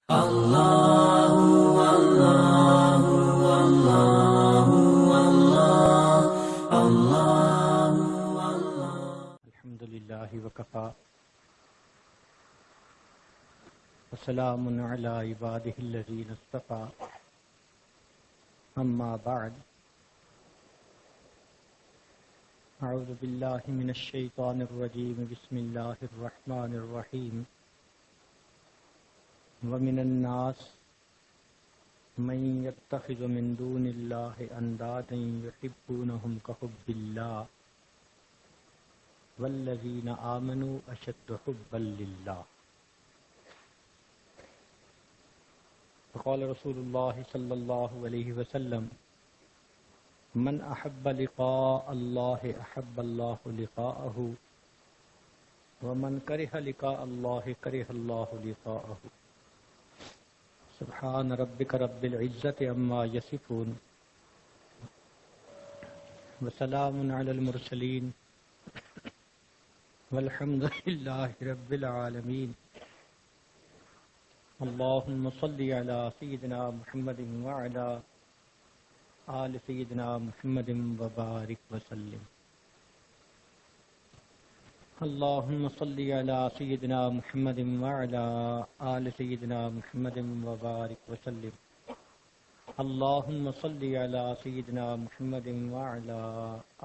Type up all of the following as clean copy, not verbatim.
الله والله والله والله الله والله. الحمد لله وكفى وسلام على عباده الذين اصطفى أما بعد أعوذ بالله من الشيطان الرجيم بسم الله الرحمن الرحيم ومن الناس من يتخذ من دون الله أندادا يحبونهم كحب الله والذين آمنوا أشد حبا لله. وقال رسول الله صلى الله عليه وسلم من أحب لقاء الله أحب الله لقاءه ومن كره لقاء الله كره الله لقاءه. سبحان ربك رب العزة عما يصفون وسلام على المرسلين والحمد لله رب العالمين. اللهم صل على سيدنا محمد وعلى آل سيدنا محمد وبارك وسلم. اللهم صل على سيدنا محمد وعلى آل سيدنا محمد وبارك وسلم. اللهم صل على سيدنا محمد وعلى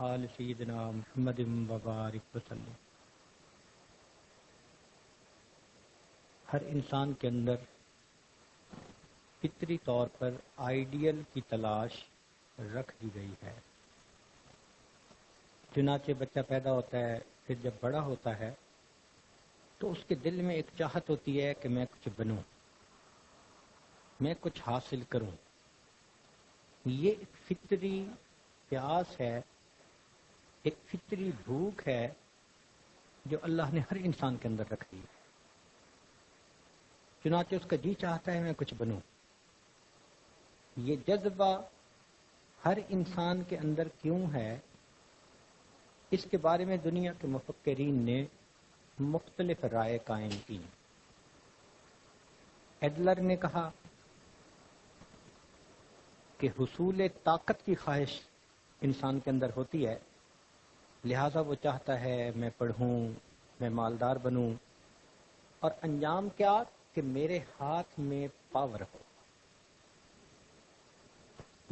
آل سيدنا محمد وبارك وسلم. ہر انسان کے اندر فطری طور پر آئیڈیل کی تلاش رکھ دی گئی ہے. چنانچہ بچہ پیدا ہوتا ہے، پھر جب بڑا ہوتا ہے تو اس کے دل میں ایک چاہت ہوتی ہے کہ میں کچھ بنوں، میں کچھ حاصل کروں. یہ ایک فطری پیاس ہے، ایک فطری بھوک ہے جو اللہ نے ہر انسان کے اندر رکھ دی ہے. چنانچہ اس کا جی چاہتا ہے میں کچھ بنوں. یہ جذبہ ہر انسان کے اندر کیوں ہے، اس کے بارے میں دنیا کے مفکرین نے مختلف رائے قائم کی. ایڈلر نے کہا کہ حصول طاقت کی خواہش انسان کے اندر ہوتی ہے، لہذا وہ چاہتا ہے میں پڑھوں، میں مالدار بنوں، اور انجام کیا کہ میرے ہاتھ میں پاور ہو.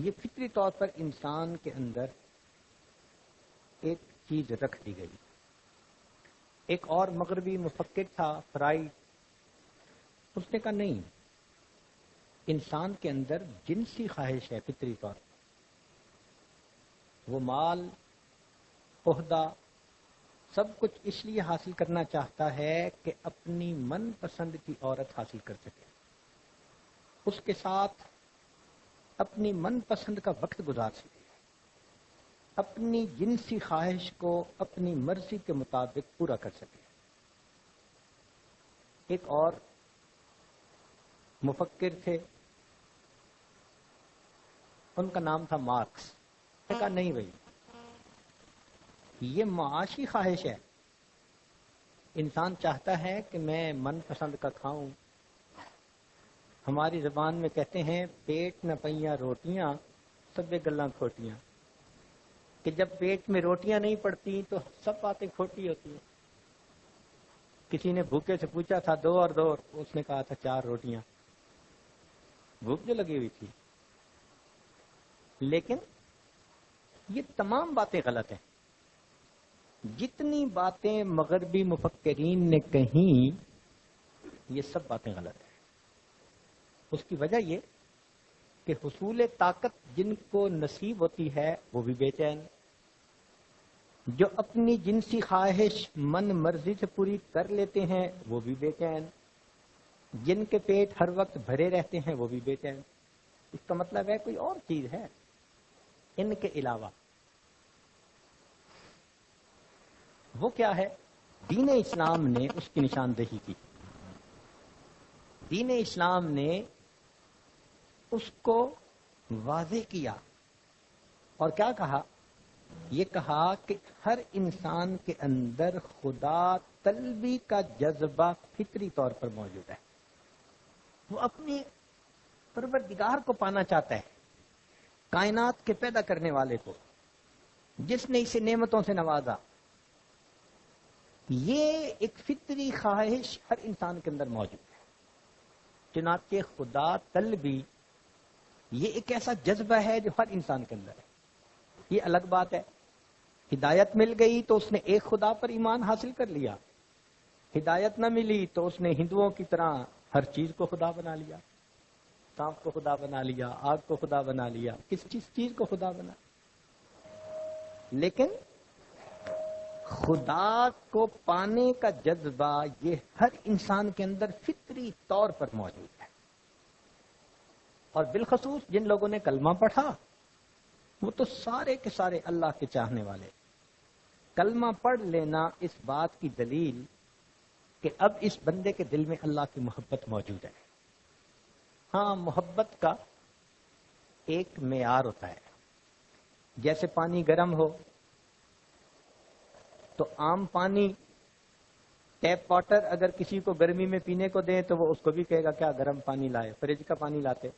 یہ فطری طور پر انسان کے اندر ایک چیز رکھ دی گئی. ایک اور مغربی مفکر تھا فرائڈ، اس نے کہا نہیں، انسان کے اندر جنسی خواہش ہے فطری طور پر. وہ مال، عہدہ، سب کچھ اس لیے حاصل کرنا چاہتا ہے کہ اپنی من پسند کی عورت حاصل کر سکے، اس کے ساتھ اپنی من پسند کا وقت گزار سکے، اپنی جنسی خواہش کو اپنی مرضی کے مطابق پورا کر سکے. ایک اور مفکر تھے، ان کا نام تھا مارکس. نے کہا نہیں بھائی، یہ معاشی خواہش ہے. انسان چاہتا ہے کہ میں من پسند کا کھاؤں. ہماری زبان میں کہتے ہیں پیٹ نہ پئیاں روٹیاں سبے گلاں کھوٹیاں، کہ جب پیٹ میں روٹیاں نہیں پڑتی تو سب باتیں کھوٹی ہوتی ہیں. کسی نے بھوکے سے پوچھا تھا 2 اور 2، اس نے کہا تھا 4 روٹیاں، بھوک جو لگی ہوئی تھی. لیکن یہ تمام باتیں غلط ہیں. جتنی باتیں مغربی مفکرین نے کہیں یہ سب باتیں غلط ہیں. اس کی وجہ یہ کہ حصول طاقت جن کو نصیب ہوتی ہے وہ بھی بے چین، جو اپنی جنسی خواہش من مرضی سے پوری کر لیتے ہیں وہ بھی بے چین، جن کے پیٹ ہر وقت بھرے رہتے ہیں وہ بھی بے چین. اس کا مطلب ہے کوئی اور چیز ہے ان کے علاوہ. وہ کیا ہے؟ دین اسلام نے اس کی نشاندہی کی. دین اسلام نے اس کو واضح کیا اور کیا کہا؟ یہ کہا کہ ہر انسان کے اندر خدا طلبی کا جذبہ فطری طور پر موجود ہے. وہ اپنے پروردگار کو پانا چاہتا ہے، کائنات کے پیدا کرنے والے کو، جس نے اسے نعمتوں سے نوازا۔ یہ ایک فطری خواہش ہر انسان کے اندر موجود ہے۔ چنانچہ خدا طلبی یہ ایک ایسا جذبہ ہے جو ہر انسان کے اندر ہے۔ یہ الگ بات ہے، ہدایت مل گئی تو اس نے ایک خدا پر ایمان حاصل کر لیا، ہدایت نہ ملی تو اس نے ہندوؤں کی طرح ہر چیز کو خدا بنا لیا، سانپ کو خدا بنا لیا، آگ کو خدا بنا لیا، کس چیز کو خدا بنا لیا۔ لیکن خدا کو پانے کا جذبہ یہ ہر انسان کے اندر فطری طور پر موجود ہے، اور بالخصوص جن لوگوں نے کلمہ پڑھا وہ تو سارے کے سارے اللہ کے چاہنے والے۔ کلمہ پڑھ لینا اس بات کی دلیل کہ اب اس بندے کے دل میں اللہ کی محبت موجود ہے۔ ہاں، محبت کا ایک معیار ہوتا ہے، جیسے پانی گرم ہو تو عام پانی ٹیپ واٹر اگر کسی کو گرمی میں پینے کو دیں تو وہ اس کو بھی کہے گا کیا گرم پانی لائے، فریج کا پانی لاتے۔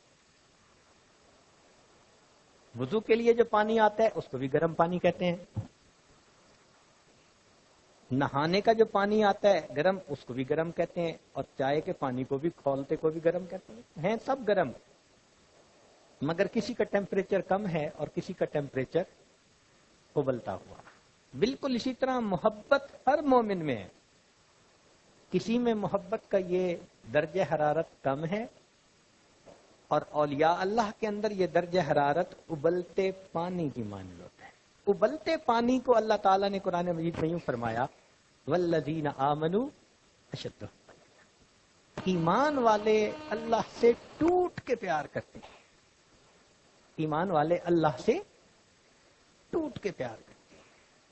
وضو کے لیے جو پانی آتا ہے اس کو بھی گرم پانی کہتے ہیں، نہانے کا جو پانی آتا ہے گرم اس کو بھی گرم کہتے ہیں، اور چائے کے پانی کو بھی کھولتے کو بھی گرم کہتے ہیں سب گرم، مگر کسی کا ٹیمپریچر کم ہے اور کسی کا ٹیمپریچر ابلتا ہوا۔ بالکل اسی طرح محبت ہر مومن میں ہے، کسی میں محبت کا یہ درجہ حرارت کم ہے، اور اولیاء اللہ کے اندر یہ درجہ حرارت ابلتے پانی کی مانند ہوتا ہے۔ ابلتے پانی کو اللہ تعالیٰ نے قرآن مجید میں یوں فرمایا والذین آمنوا اشد حبا، ایمان والے اللہ سے ٹوٹ کے پیار کرتے ہیں، ایمان والے اللہ سے ٹوٹ کے پیار کرتے ہیں،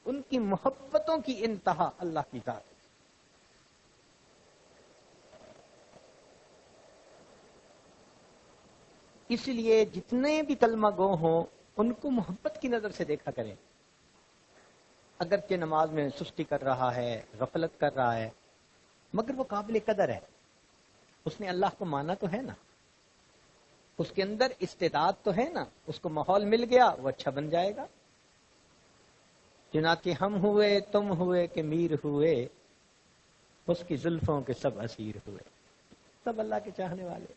ان کی محبتوں کی انتہا اللہ کی ذات ہے۔ اس لیے جتنے بھی کلمہ گو ہوں ان کو محبت کی نظر سے دیکھا کریں، اگرچہ نماز میں سستی کر رہا ہے، غفلت کر رہا ہے، مگر وہ قابل قدر ہے، اس نے اللہ کو مانا تو ہے نا، اس کے اندر استعداد تو ہے نا، اس کو ماحول مل گیا وہ اچھا بن جائے گا۔ چنانچہ ہم ہوئے تم ہوئے کہ میر ہوئے، اس کی زلفوں کے سب اسیر ہوئے، سب اللہ کے چاہنے والے۔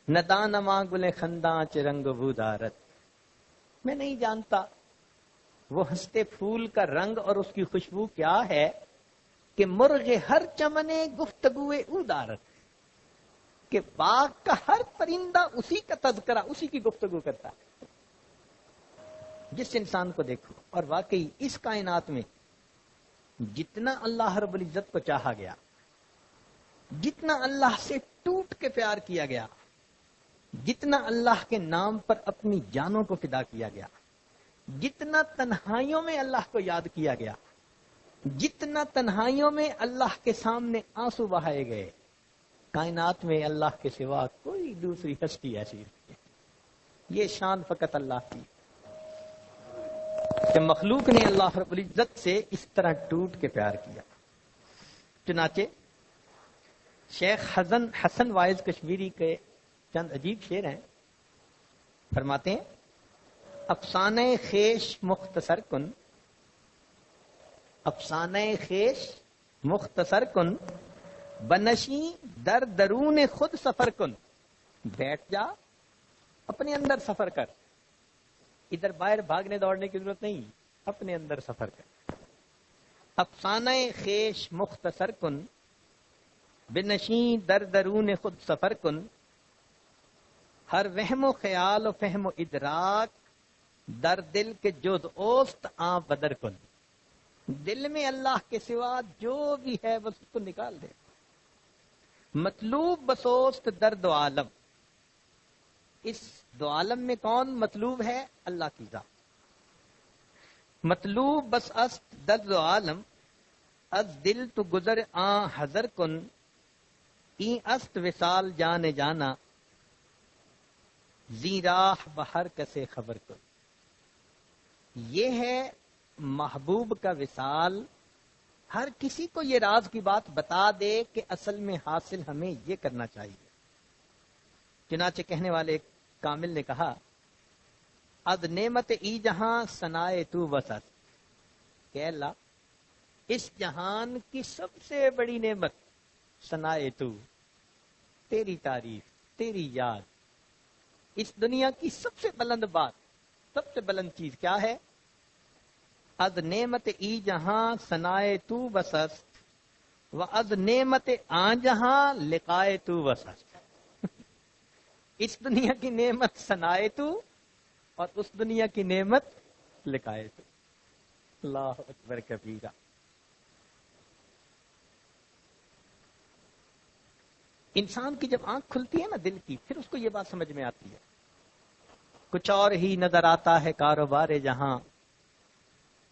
ندان ماں گلے خنداں چ رنگ بودارت، میں نہیں جانتا وہ ہنستے پھول کا رنگ اور اس کی خوشبو کیا ہے کہ مرغ ہر چمنے گفتگوے ادارت، کہ باغ کا ہر پرندہ اسی کا تذکرہ، اسی کی گفتگو کرتا ہے۔ جس انسان کو دیکھو، اور واقعی اس کائنات میں جتنا اللہ رب العزت کو چاہا گیا، جتنا اللہ سے ٹوٹ کے پیار کیا گیا، جتنا اللہ کے نام پر اپنی جانوں کو فدا کیا گیا، جتنا تنہائیوں میں اللہ کو یاد کیا گیا، جتنا تنہائیوں میں اللہ کے سامنے آنسو بہائے گئے، کائنات میں اللہ کے سوا کوئی دوسری ہستی ایسی نہیں ہے۔ یہ شان فقط اللہ کی کہ مخلوق نے اللہ رب العزت سے اس طرح ٹوٹ کے پیار کیا۔ چنانچہ شیخ حسن وائز کشمیری کے چند عجیب شعر ہیں، فرماتے ہیں افسانہ خیش مختصر کن، افسانہ خیش مختصر کن، بنشی در درون خود سفر کن، بیٹھ جا اپنے اندر سفر کر، ادھر باہر بھاگنے دوڑنے کی ضرورت نہیں، اپنے اندر سفر کر۔ افسانہ خیش مختصر کن، بنشی در درون خود سفر کن، ہر وہم و خیال و فہم و ادراک در دل کے جز اوست آ بدر کن، دل میں اللہ کے سوا جو بھی ہے بس اس کو نکال دے۔ مطلوب بسوست در دو عالم، اس دو عالم میں کون مطلوب ہے؟ اللہ کی ذات۔ مطلوب بس است در دو عالم، از دل تو گزر آ حضر کن، این است وصال جان جانا، زی راہ بہر کسے خبر کن۔ یہ ہے محبوب کا وصال ہر کسی کو یہ راز کی بات بتا دے کہ اصل میں حاصل ہمیں یہ کرنا چاہیے. چنانچہ کہنے والے ایک کامل نے کہا اد نعمت ای جہاں ثنائے تو وسط، کہ اللہ اس جہان کی سب سے بڑی نعمت ثنائے تو، تیری تعریف، تیری یاد. اس دنیا کی سب سے بلند بات، سب سے بلند چیز کیا ہے؟ اد نعمت ای جہاں ثنائے تو وسط و از نعمت آ جہاں لقائے تو وسط. اس دنیا کی نعمت ثنائے تو اور اس دنیا کی نعمت لقائے تو. اللہ اکبر کبیرہ. انسان کی جب آنکھ کھلتی ہے نا دل کی، پھر اس کو یہ بات سمجھ میں آتی ہے. کچھ اور ہی نظر آتا ہے کاروبار جہاں،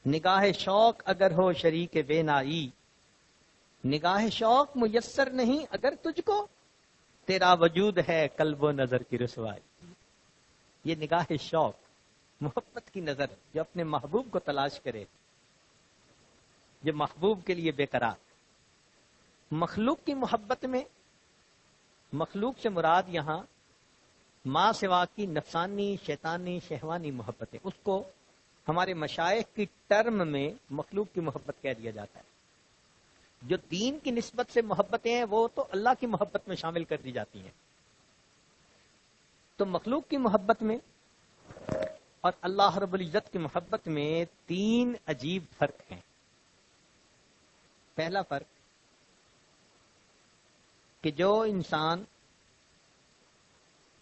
نگاہ شوق اگر ہو شریک بے نائی. نگاہ شوق میسر نہیں اگر تجھ کو، تیرا وجود ہے قلب و نظر کی رسوائی. یہ نگاہ شوق، محبت کی نظر جو اپنے محبوب کو تلاش کرے، جو محبوب کے لیے بے قرار. مخلوق کی محبت میں، مخلوق سے مراد یہاں ماں سوا کی نفسانی شیطانی شہوانی محبتیں، اس کو ہمارے مشائخ کی ٹرم میں مخلوق کی محبت کہہ دیا جاتا ہے. جو دین کی نسبت سے محبتیں ہیں وہ تو اللہ کی محبت میں شامل کر دی جاتی ہیں. تو مخلوق کی محبت میں اور اللہ رب العزت کی محبت میں 3 عجیب فرق ہیں. پہلا فرق کہ جو انسان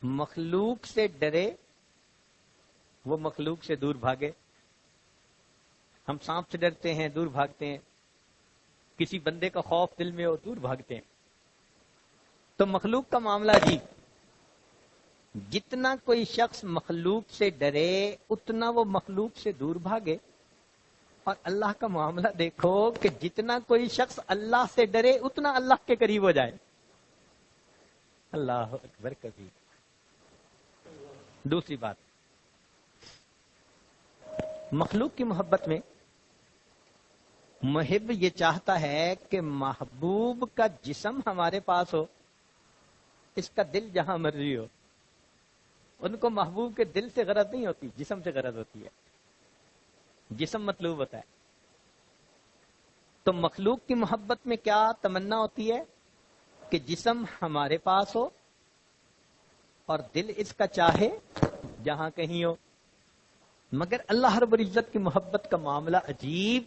مخلوق سے ڈرے وہ مخلوق سے دور بھاگے. ہم سانپ سے ڈرتے ہیں، دور بھاگتے ہیں. کسی بندے کا خوف دل میں ہو، دور بھاگتے ہیں. تو مخلوق کا معاملہ عجیب. جتنا کوئی شخص مخلوق سے ڈرے اتنا وہ مخلوق سے دور بھاگے. اور اللہ کا معاملہ دیکھو کہ جتنا کوئی شخص اللہ سے ڈرے اتنا اللہ کے قریب ہو جائے. اللہ اکبر کبیر. دوسری بات، مخلوق کی محبت میں محب یہ چاہتا ہے کہ محبوب کا جسم ہمارے پاس ہو، اس کا دل جہاں مرضی ہو. ان کو محبوب کے دل سے غرض نہیں ہوتی، جسم سے غرض ہوتی ہے. جسم مطلوب ہوتا ہے. تو مخلوق کی محبت میں کیا تمنا ہوتی ہے کہ جسم ہمارے پاس ہو اور دل اس کا چاہے جہاں کہیں ہو. مگر اللہ رب العزت کی محبت کا معاملہ عجیب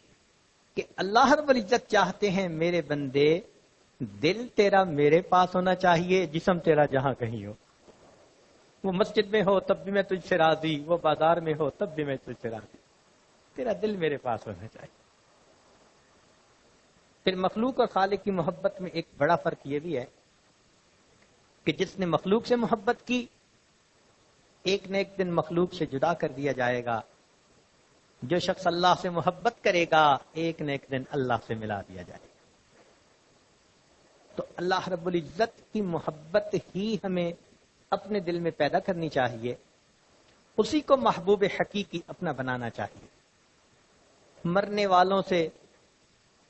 کہ اللہ رب العزت چاہتے ہیں میرے بندے دل تیرا میرے پاس ہونا چاہیے، جسم تیرا جہاں کہیں ہو. وہ مسجد میں ہو تب بھی میں تجھ سے راضی، وہ بازار میں ہو تب بھی میں تجھ سے راضی. تیرا دل میرے پاس ہونا چاہیے. پھر مخلوق اور خالق کی محبت میں ایک بڑا فرق یہ بھی ہے کہ جس نے مخلوق سے محبت کی ایک نہ ایک دن مخلوق سے جدا کر دیا جائے گا. جو شخص اللہ سے محبت کرے گا ایک نہ ایک دن اللہ سے ملا دیا جائے گا. تو اللہ رب العزت کی محبت ہی ہمیں اپنے دل میں پیدا کرنی چاہیے، اسی کو محبوب حقیقی اپنا بنانا چاہیے. مرنے والوں سے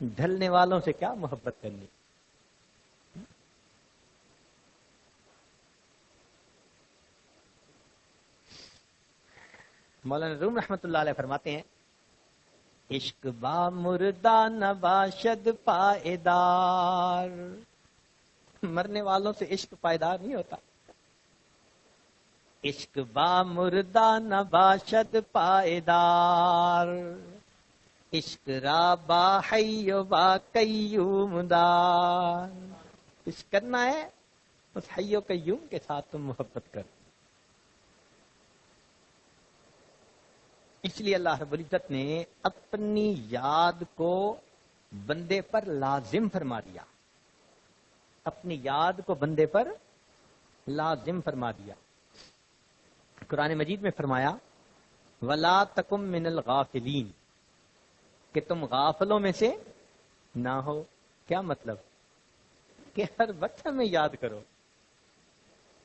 ڈھلنے والوں سے کیا محبت کرنی. مولانا روم رحمت اللہ علیہ فرماتے ہیں عشق با مردہ نباشد پائیدار. مرنے والوں سے عشق پائیدار نہیں ہوتا. عشق با مردہ نباشد پائیدار، عشق را با حی و با قیوم دار. عشق کرنا ہے اس حی و قیوم کے ساتھ تم محبت کر. اس لیے اللہ رب العزت نے اپنی یاد کو بندے پر لازم فرما دیا. اپنی یاد کو بندے پر لازم فرما دیا. قرآن مجید میں فرمایا وَلَا تَكُن مِّنَ الْغَافِلِينَ، کہ تم غافلوں میں سے نہ ہو. کیا مطلب؟ کہ ہر وقت ہمیں یاد کرو،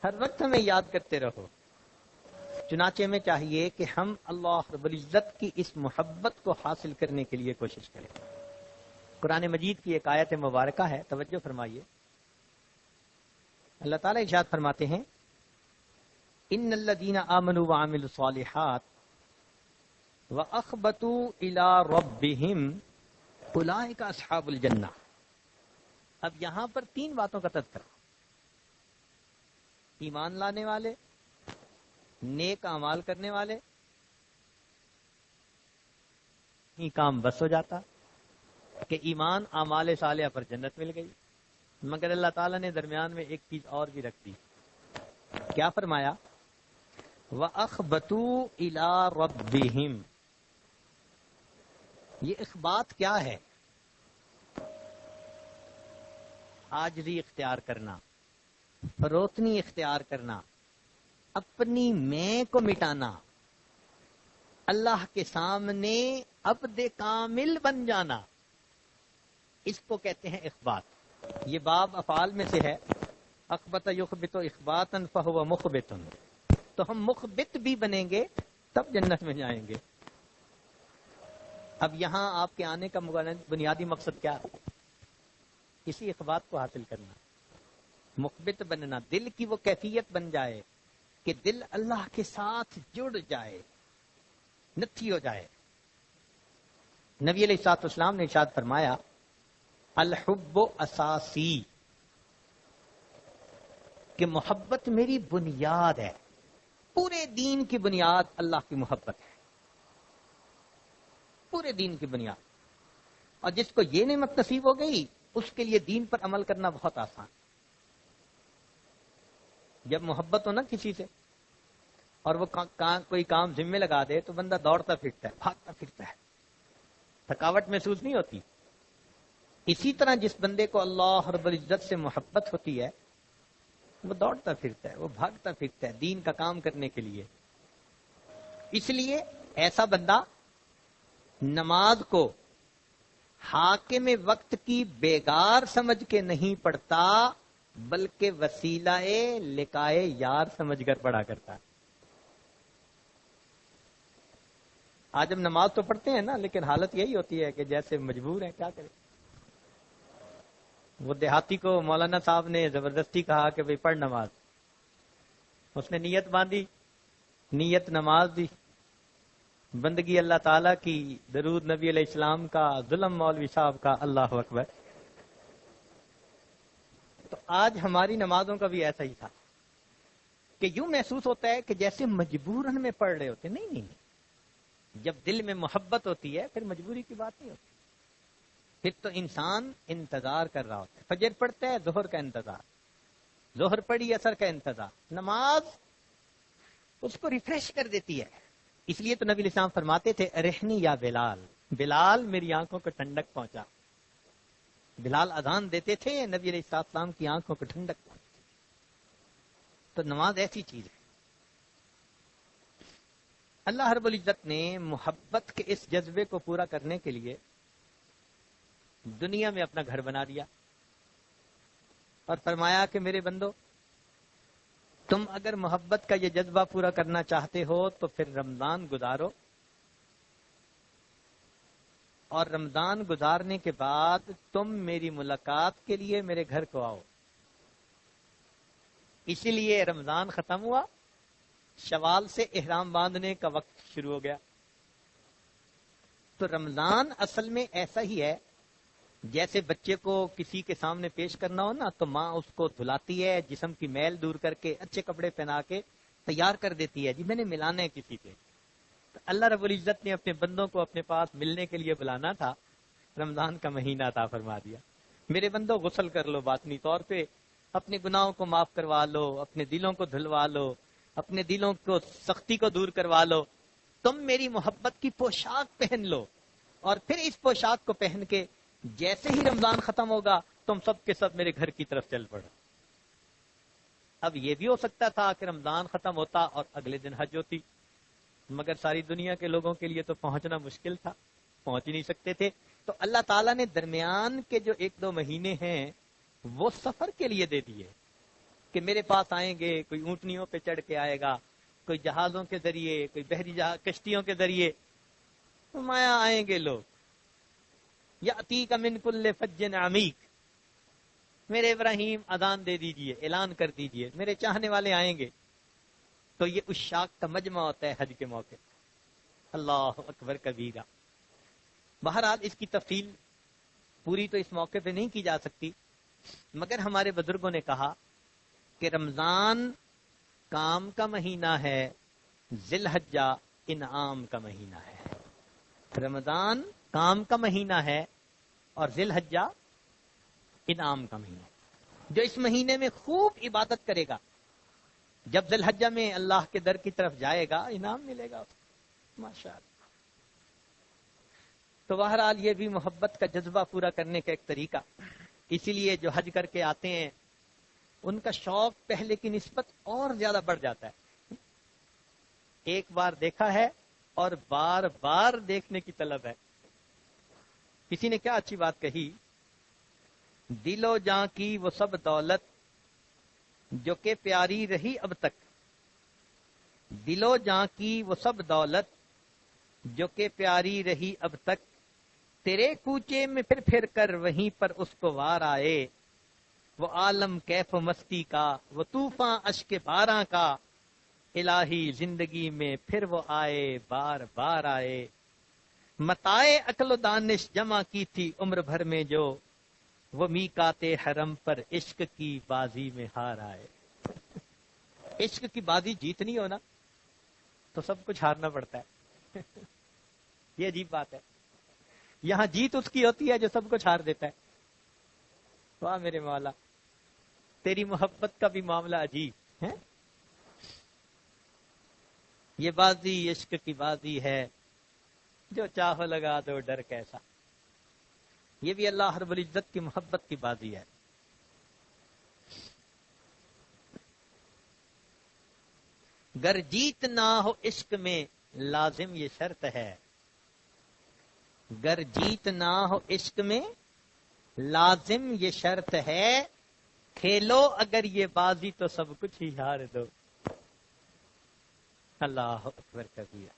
ہر وقت ہمیں یاد کرتے رہو. چنانچہ میں چاہیے کہ ہم اللہ رب العزت کی اس محبت کو حاصل کرنے کے لیے کوشش کریں. قرآن مجید کی ایک آیت مبارکہ ہے، توجہ فرمائیے. اللہ تعالیٰ ارشاد فرماتے ہیں ان الذین آمنوا وعملوا الصالحات واخبتوا الی ربہم اولئک اصحاب الجنہ. اب یہاں پر 3 باتوں کا تذکرہ. ایمان لانے والے، نیک اعمال کرنے والے، ہی کام بس ہو جاتا کہ ایمان اعمال صالحہ پر جنت مل گئی. مگر اللہ تعالیٰ نے درمیان میں ایک چیز اور بھی رکھ دی. کیا فرمایا؟ وَأَخْبَتُوا إِلَىٰ رَبِّهِمْ. یہ اخبات کیا ہے؟ عاجزی اختیار کرنا، فروتنی اختیار کرنا، اپنی میں کو مٹانا، اللہ کے سامنے عبد کامل بن جانا، اس کو کہتے ہیں اخبات. یہ باب افعال میں سے ہے. اخبت یخبت اخباتا فہو مخبت. تو ہم مخبت بھی بنیں گے تب جنت میں جائیں گے. اب یہاں آپ کے آنے کا بنیادی مقصد کیا ہے؟ اسی اخبات کو حاصل کرنا، مخبت بننا، دل کی وہ کیفیت بن جائے کہ دل اللہ کے ساتھ جڑ جائے، نتھی ہو جائے. نبی علیہ الصلوۃ والسلام نے ارشاد فرمایا الحب اساسی، کہ محبت میری بنیاد ہے. پورے دین کی بنیاد اللہ کی محبت ہے، پورے دین کی بنیاد. اور جس کو یہ نعمت نصیب ہو گئی اس کے لیے دین پر عمل کرنا بہت آسان. جب محبت ہو نا کسی سے اور وہ کوئی کام ذمہ لگا دے تو بندہ دوڑتا پھرتا ہے، بھاگتا پھرتا ہے، تھکاوٹ محسوس نہیں ہوتی. اسی طرح جس بندے کو اللہ رب العزت سے محبت ہوتی ہے وہ دوڑتا پھرتا ہے، وہ بھاگتا پھرتا ہے دین کا کام کرنے کے لیے. اس لیے ایسا بندہ نماز کو حاکم وقت کی بیگار سمجھ کے نہیں پڑھتا بلکہ وسیلہ لقائے یار سمجھ کر پڑھا کرتا ہے. آج ہم نماز تو پڑھتے ہیں نا، لیکن حالت یہی ہوتی ہے کہ جیسے مجبور ہیں، کیا کریں. وہ دیہاتی کو مولانا صاحب نے زبردستی کہا کہ بھئی پڑھ نماز. اس نے نیت باندھی، نیت نماز دی، بندگی اللہ تعالیٰ کی، درود نبی علیہ السلام کا، ظلم مولوی صاحب کا، اللہ اکبر. تو آج ہماری نمازوں کا بھی ایسا ہی تھا کہ یوں محسوس ہوتا ہے کہ جیسے مجبوراً میں پڑھ رہے ہوتے. نہیں نہیں نہیں، جب دل میں محبت ہوتی ہے پھر مجبوری کی بات نہیں ہوتی. پھر تو انسان انتظار کر رہا ہوتا ہے. فجر پڑھتا ہے، ظہر کا انتظار، ظہر پڑھی، عصر کا انتظار. نماز اس کو ریفریش کر دیتی ہے. اس لیے تو نبی علیہ السلام فرماتے تھے رہنی یا بلال، بلال میری آنکھوں کو ٹھنڈک پہنچا. بلال اذان دیتے تھے، نبی علیہ السلام کی آنکھوں کو ٹھنڈک پہنچتی. تو نماز ایسی چیز ہے. اللہ رب العزت نے محبت کے اس جذبے کو پورا کرنے کے لیے دنیا میں اپنا گھر بنا دیا اور فرمایا کہ میرے بندو، تم اگر محبت کا یہ جذبہ پورا کرنا چاہتے ہو تو پھر رمضان گزارو، اور رمضان گزارنے کے بعد تم میری ملاقات کے لیے میرے گھر کو آؤ. اسی لیے رمضان ختم ہوا، شوال سے احرام باندھنے کا وقت شروع ہو گیا. تو رمضان اصل میں ایسا ہی ہے جیسے بچے کو کسی کے سامنے پیش کرنا ہو نا تو ماں اس کو دھلاتی ہے، جسم کی میل دور کر کے اچھے کپڑے پہنا کے تیار کر دیتی ہے، جی میں نے ملانا ہے کسی سے. تو اللہ رب العزت نے اپنے بندوں کو اپنے پاس ملنے کے لیے بلانا تھا، رمضان کا مہینہ عطا فرما دیا. میرے بندوں غسل کر لو، باطنی طور پہ اپنے گناہوں کو معاف کروا لو، اپنے دلوں کو دھلوا لو، اپنے دلوں کو سختی کو دور کروا لو. تم میری محبت کی پوشاک پہن لو، اور پھر اس پوشاک کو پہن کے جیسے ہی رمضان ختم ہوگا تم سب کے سب میرے گھر کی طرف چل پڑو. اب یہ بھی ہو سکتا تھا کہ رمضان ختم ہوتا اور اگلے دن حج ہوتی، مگر ساری دنیا کے لوگوں کے لیے تو پہنچنا مشکل تھا، پہنچ ہی نہیں سکتے تھے. تو اللہ تعالیٰ نے درمیان کے جو 1-2 مہینے ہیں وہ سفر کے لیے دے دیے کہ میرے پاس آئیں گے. کوئی اونٹنیوں پہ چڑھ کے آئے گا، کوئی جہازوں کے ذریعے، کوئی بحری کشتیوں کے ذریعے، فرمایا آئیں گے لوگ. یاتیک من کل فج عمیق، میرے ابراہیم اذان دے دیجئے، اعلان کر دیجئے، میرے چاہنے والے آئیں گے۔ تو یہ عشاق کا مجمع ہوتا ہے حج کے موقع پہ۔ اللہ اکبر کبیرہ۔ بہرحال اس کی تفصیل پوری تو اس موقع پہ نہیں کی جا سکتی، مگر ہمارے بزرگوں نے کہا کہ رمضان کام کا مہینہ ہے، ذی الحجہ انعام کا مہینہ ہے۔ رمضان کام کا مہینہ ہے اور ذی الحجہ انعام کا مہینہ ہے۔ جو اس مہینے میں خوب عبادت کرے گا، جب ذی الحجہ میں اللہ کے در کی طرف جائے گا انعام ملے گا، ماشاء اللہ۔ تو بہرحال یہ بھی محبت کا جذبہ پورا کرنے کا ایک طریقہ، اسی لیے جو حج کر کے آتے ہیں ان کا شوق پہلے کی نسبت اور زیادہ بڑھ جاتا ہے۔ ایک بار دیکھا ہے اور بار بار دیکھنے کی طلب ہے۔ کسی نے کیا اچھی بات کہی، دل و جاں کی وہ سب دولت جو کہ پیاری رہی اب تک، دل و جاں کی وہ سب دولت جو کہ پیاری رہی اب تک، تیرے کوچے میں پھر پھر کر وہیں پر اس کو وار آئے، وہ عالم کیف و مستی کا، وہ طوفان اشک باراں کا، الہی زندگی میں پھر وہ آئے بار بار آئے، متائے عقل و دانش جمع کی تھی عمر بھر میں جو، وہ میقات حرم پر عشق کی بازی میں ہار آئے۔ عشق کی بازی جیتنی ہو نا تو سب کچھ ہارنا پڑتا ہے۔ یہ عجیب بات ہے، یہاں جیت اس کی ہوتی ہے جو سب کچھ ہار دیتا ہے۔ واہ میرے مولا، تیری محبت کا بھی معاملہ عجیب ہے۔ یہ بازی عشق کی بازی ہے، جو چاہو لگا دو ڈر کیسا۔ یہ بھی اللہ رب العزت کی محبت کی بازی ہے۔ گر جیت نہ ہو عشق میں لازم یہ شرط ہے، گر جیت نہ ہو عشق میں لازم یہ شرط ہے، کھیلو اگر یہ بازی تو سب کچھ ہی ہار دو۔ اللہ اکبر کبیرہ۔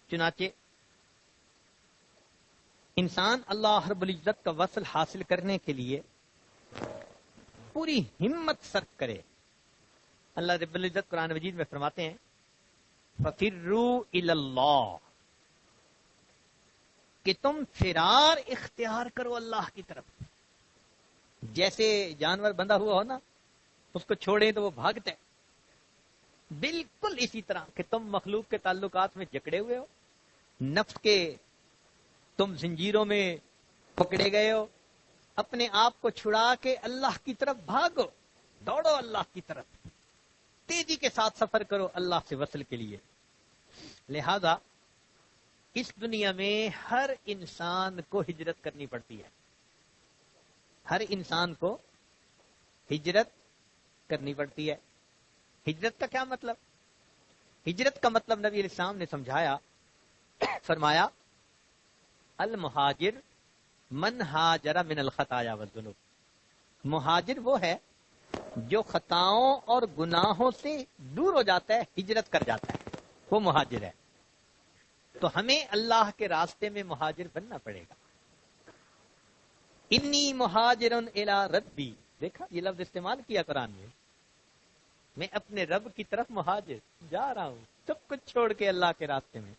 چنانچہ انسان اللہ رب العزت کا وصل حاصل کرنے کے لیے پوری ہمت صرف کرے۔ اللہ رب العزت قرآن مجید میں فرماتے ہیں فَفِرُّوا إِلَى اللَّهِ، کہ تم فرار اختیار کرو اللہ کی طرف۔ جیسے جانور بندھا ہوا ہو نا، اس کو چھوڑیں تو وہ بھاگتا ہے، بالکل اسی طرح کہ تم مخلوق کے تعلقات میں جکڑے ہوئے ہو، نفس کے تم زنجیروں میں پکڑے گئے ہو، اپنے آپ کو چھڑا کے اللہ کی طرف بھاگو، دوڑو اللہ کی طرف، تیزی کے ساتھ سفر کرو اللہ سے وصل کے لیے۔ لہذا اس دنیا میں ہر انسان کو ہجرت کرنی پڑتی ہے، ہر انسان کو ہجرت کرنی پڑتی ہے۔ ہجرت کا کیا مطلب؟ ہجرت کا مطلب نبی علیہ السلام نے سمجھایا، فرمایا المہاجر من ہاجر من الخطایا والذنوب، مہاجر وہ ہے جو خطاؤں اور گناہوں سے دور ہو جاتا ہے، ہجرت کر جاتا ہے، وہ مہاجر ہے۔ تو ہمیں اللہ کے راستے میں مہاجر بننا پڑے گا۔ انی مہاجرن الی ربی، دیکھا یہ لفظ استعمال کیا قرآن میں، میں اپنے رب کی طرف مہاجر جا رہا ہوں، سب کچھ چھوڑ کے اللہ کے راستے میں۔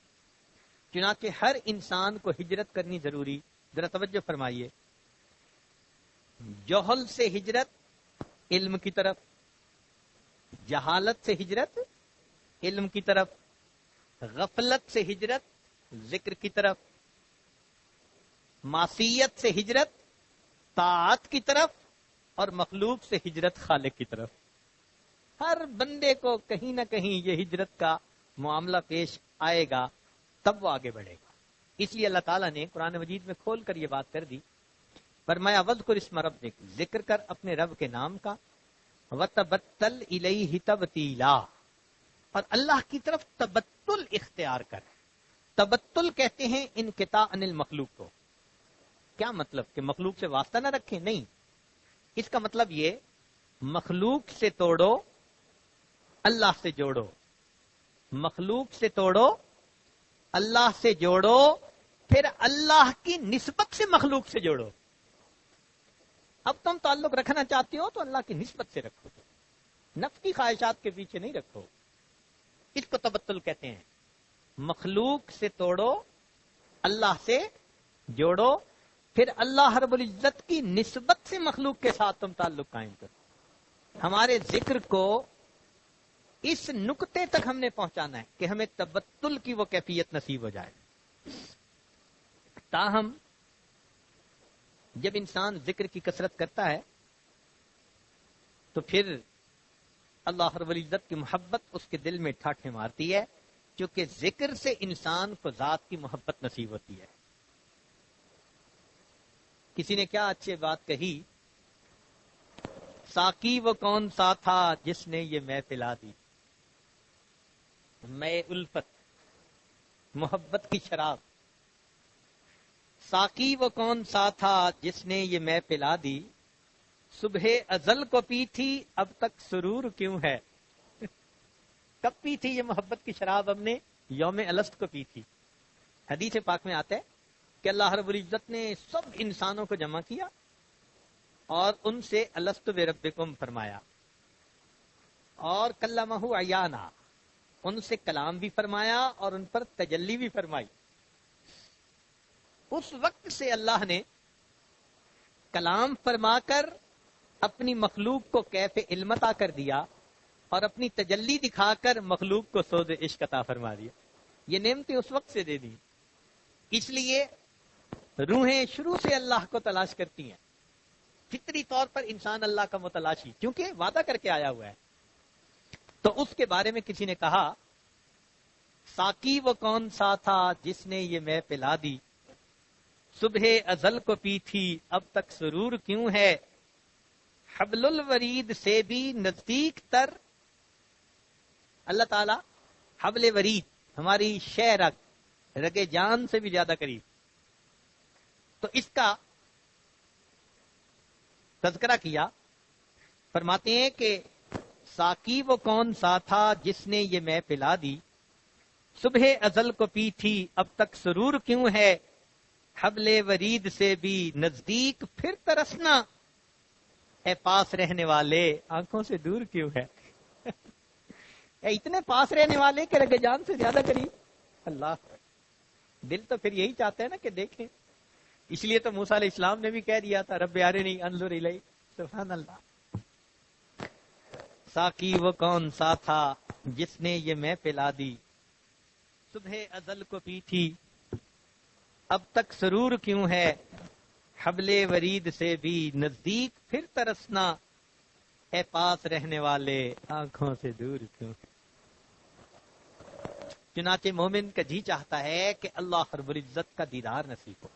چنانچہ ہر انسان کو ہجرت کرنی ضروری۔ ذرا توجہ فرمائیے، جہل سے ہجرت علم کی طرف، جہالت سے ہجرت علم کی طرف، غفلت سے ہجرت ذکر کی طرف، معصیت سے ہجرت طاعت کی طرف، اور مخلوق سے ہجرت خالق کی طرف۔ ہر بندے کو کہیں نہ کہیں یہ ہجرت کا معاملہ پیش آئے گا، تب وہ آگے بڑھے گا۔ اس لیے اللہ تعالیٰ نے قرآن مجید میں کھول کر یہ بات کر دی، فرمایا وَاذْكُرِ اسْمَ رَبِّكَ، ذکر کر اپنے رب کے نام کا، وَتَبَتَّلْ إِلَيْهِ تَبْتِيلًا، اور اللہ کی طرف تبتل اختیار کر۔ تبتل کہتے ہیں انقطاع عن المخلوق کو۔ کیا مطلب؟ کہ مخلوق سے واسطہ نہ رکھیں؟ نہیں، اس کا مطلب یہ مخلوق سے توڑو، اللہ سے جوڑو، مخلوق سے توڑو، اللہ سے جوڑو، پھر اللہ کی نسبت سے مخلوق سے جوڑو۔ اب تم تعلق رکھنا چاہتے ہو تو اللہ کی نسبت سے رکھو، نفس کی خواہشات کے پیچھے نہیں رکھو۔ اس کو تبتل کہتے ہیں۔ مخلوق سے توڑو، اللہ سے جوڑو، پھر اللہ رب العزت کی نسبت سے مخلوق کے ساتھ تم تعلق قائم کرو۔ ہمارے ذکر کو اس نقطے تک ہم نے پہنچانا ہے کہ ہمیں تبتل کی وہ کیفیت نصیب ہو جائے۔ تاہم جب انسان ذکر کی کثرت کرتا ہے تو پھر اللہ رب العزت کی محبت اس کے دل میں ٹھاٹھیں مارتی ہے، کیونکہ ذکر سے انسان کو ذات کی محبت نصیب ہوتی ہے۔ کسی نے کیا اچھی بات کہی، ساقی وہ کون سا تھا جس نے یہ میں پلا دی، میں الفت محبت کی شراب۔ ساقی وہ کون سا تھا جس نے یہ میں پلا دی، صبح ازل کو پی تھی اب تک سرور کیوں ہے۔ کب پی تھی یہ محبت کی شراب؟ ہم نے یوم الست کو پی تھی۔ حدیث پاک میں آتا ہے کہ اللہ رب العزت نے سب انسانوں کو جمع کیا اور ان سے الست بربکم فرمایا، اور کلمہ عیانا، ان سے کلام بھی فرمایا اور ان پر تجلی بھی فرمائی۔ اس وقت سے اللہ نے کلام فرما کر اپنی مخلوق کو کیف علم عطا کر دیا اور اپنی تجلی دکھا کر مخلوق کو سوز عشق عطا فرما دیا۔ یہ نعمتیں اس وقت سے دے دی۔ اس لیے روحیں شروع سے اللہ کو تلاش کرتی ہیں، فطری طور پر انسان اللہ کا متلاشی، کیونکہ وعدہ کر کے آیا ہوا ہے۔ تو اس کے بارے میں کسی نے کہا، ساقی وہ کون سا تھا جس نے یہ میں پلا دی، صبح ازل کو پی تھی اب تک سرور کیوں ہے، حبل الورید سے بھی نزدیک تر۔ اللہ تعالی حبل ورید، ہماری شہ رگ جان سے بھی زیادہ قریب۔ تو اس کا تذکرہ کیا، فرماتے ہیں کہ ساقی وہ کون سا تھا جس نے یہ میں پلا دی، صبح ازل کو پی تھی اب تک سرور کیوں ہے، حبل ورید سے بھی نزدیک پھر ترسنا، اے پاس رہنے والے آنکھوں سے دور کیوں ہے۔ اے اتنے پاس رہنے والے کہ رگ جان سے زیادہ قریب۔ اللہ، دل تو پھر یہی چاہتا ہے نا کہ دیکھیں۔ اس لیے تو موسیٰ علیہ السلام نے بھی کہہ دیا تھا، رب ارنی انظر الی۔ سبحان اللہ۔ ساقی وہ کون سا تھا جس نے یہ میں پلا دی، صبح ازل کو پی تھی اب تک سرور کیوں ہے، حبل ورید سے بھی نزدیک پھر ترسنا، اے پاس رہنے والے آنکھوں سے دور کیوں۔ چنانچہ مومن کا جی چاہتا ہے کہ اللہ رب العزت کا دیدار نصیب ہو۔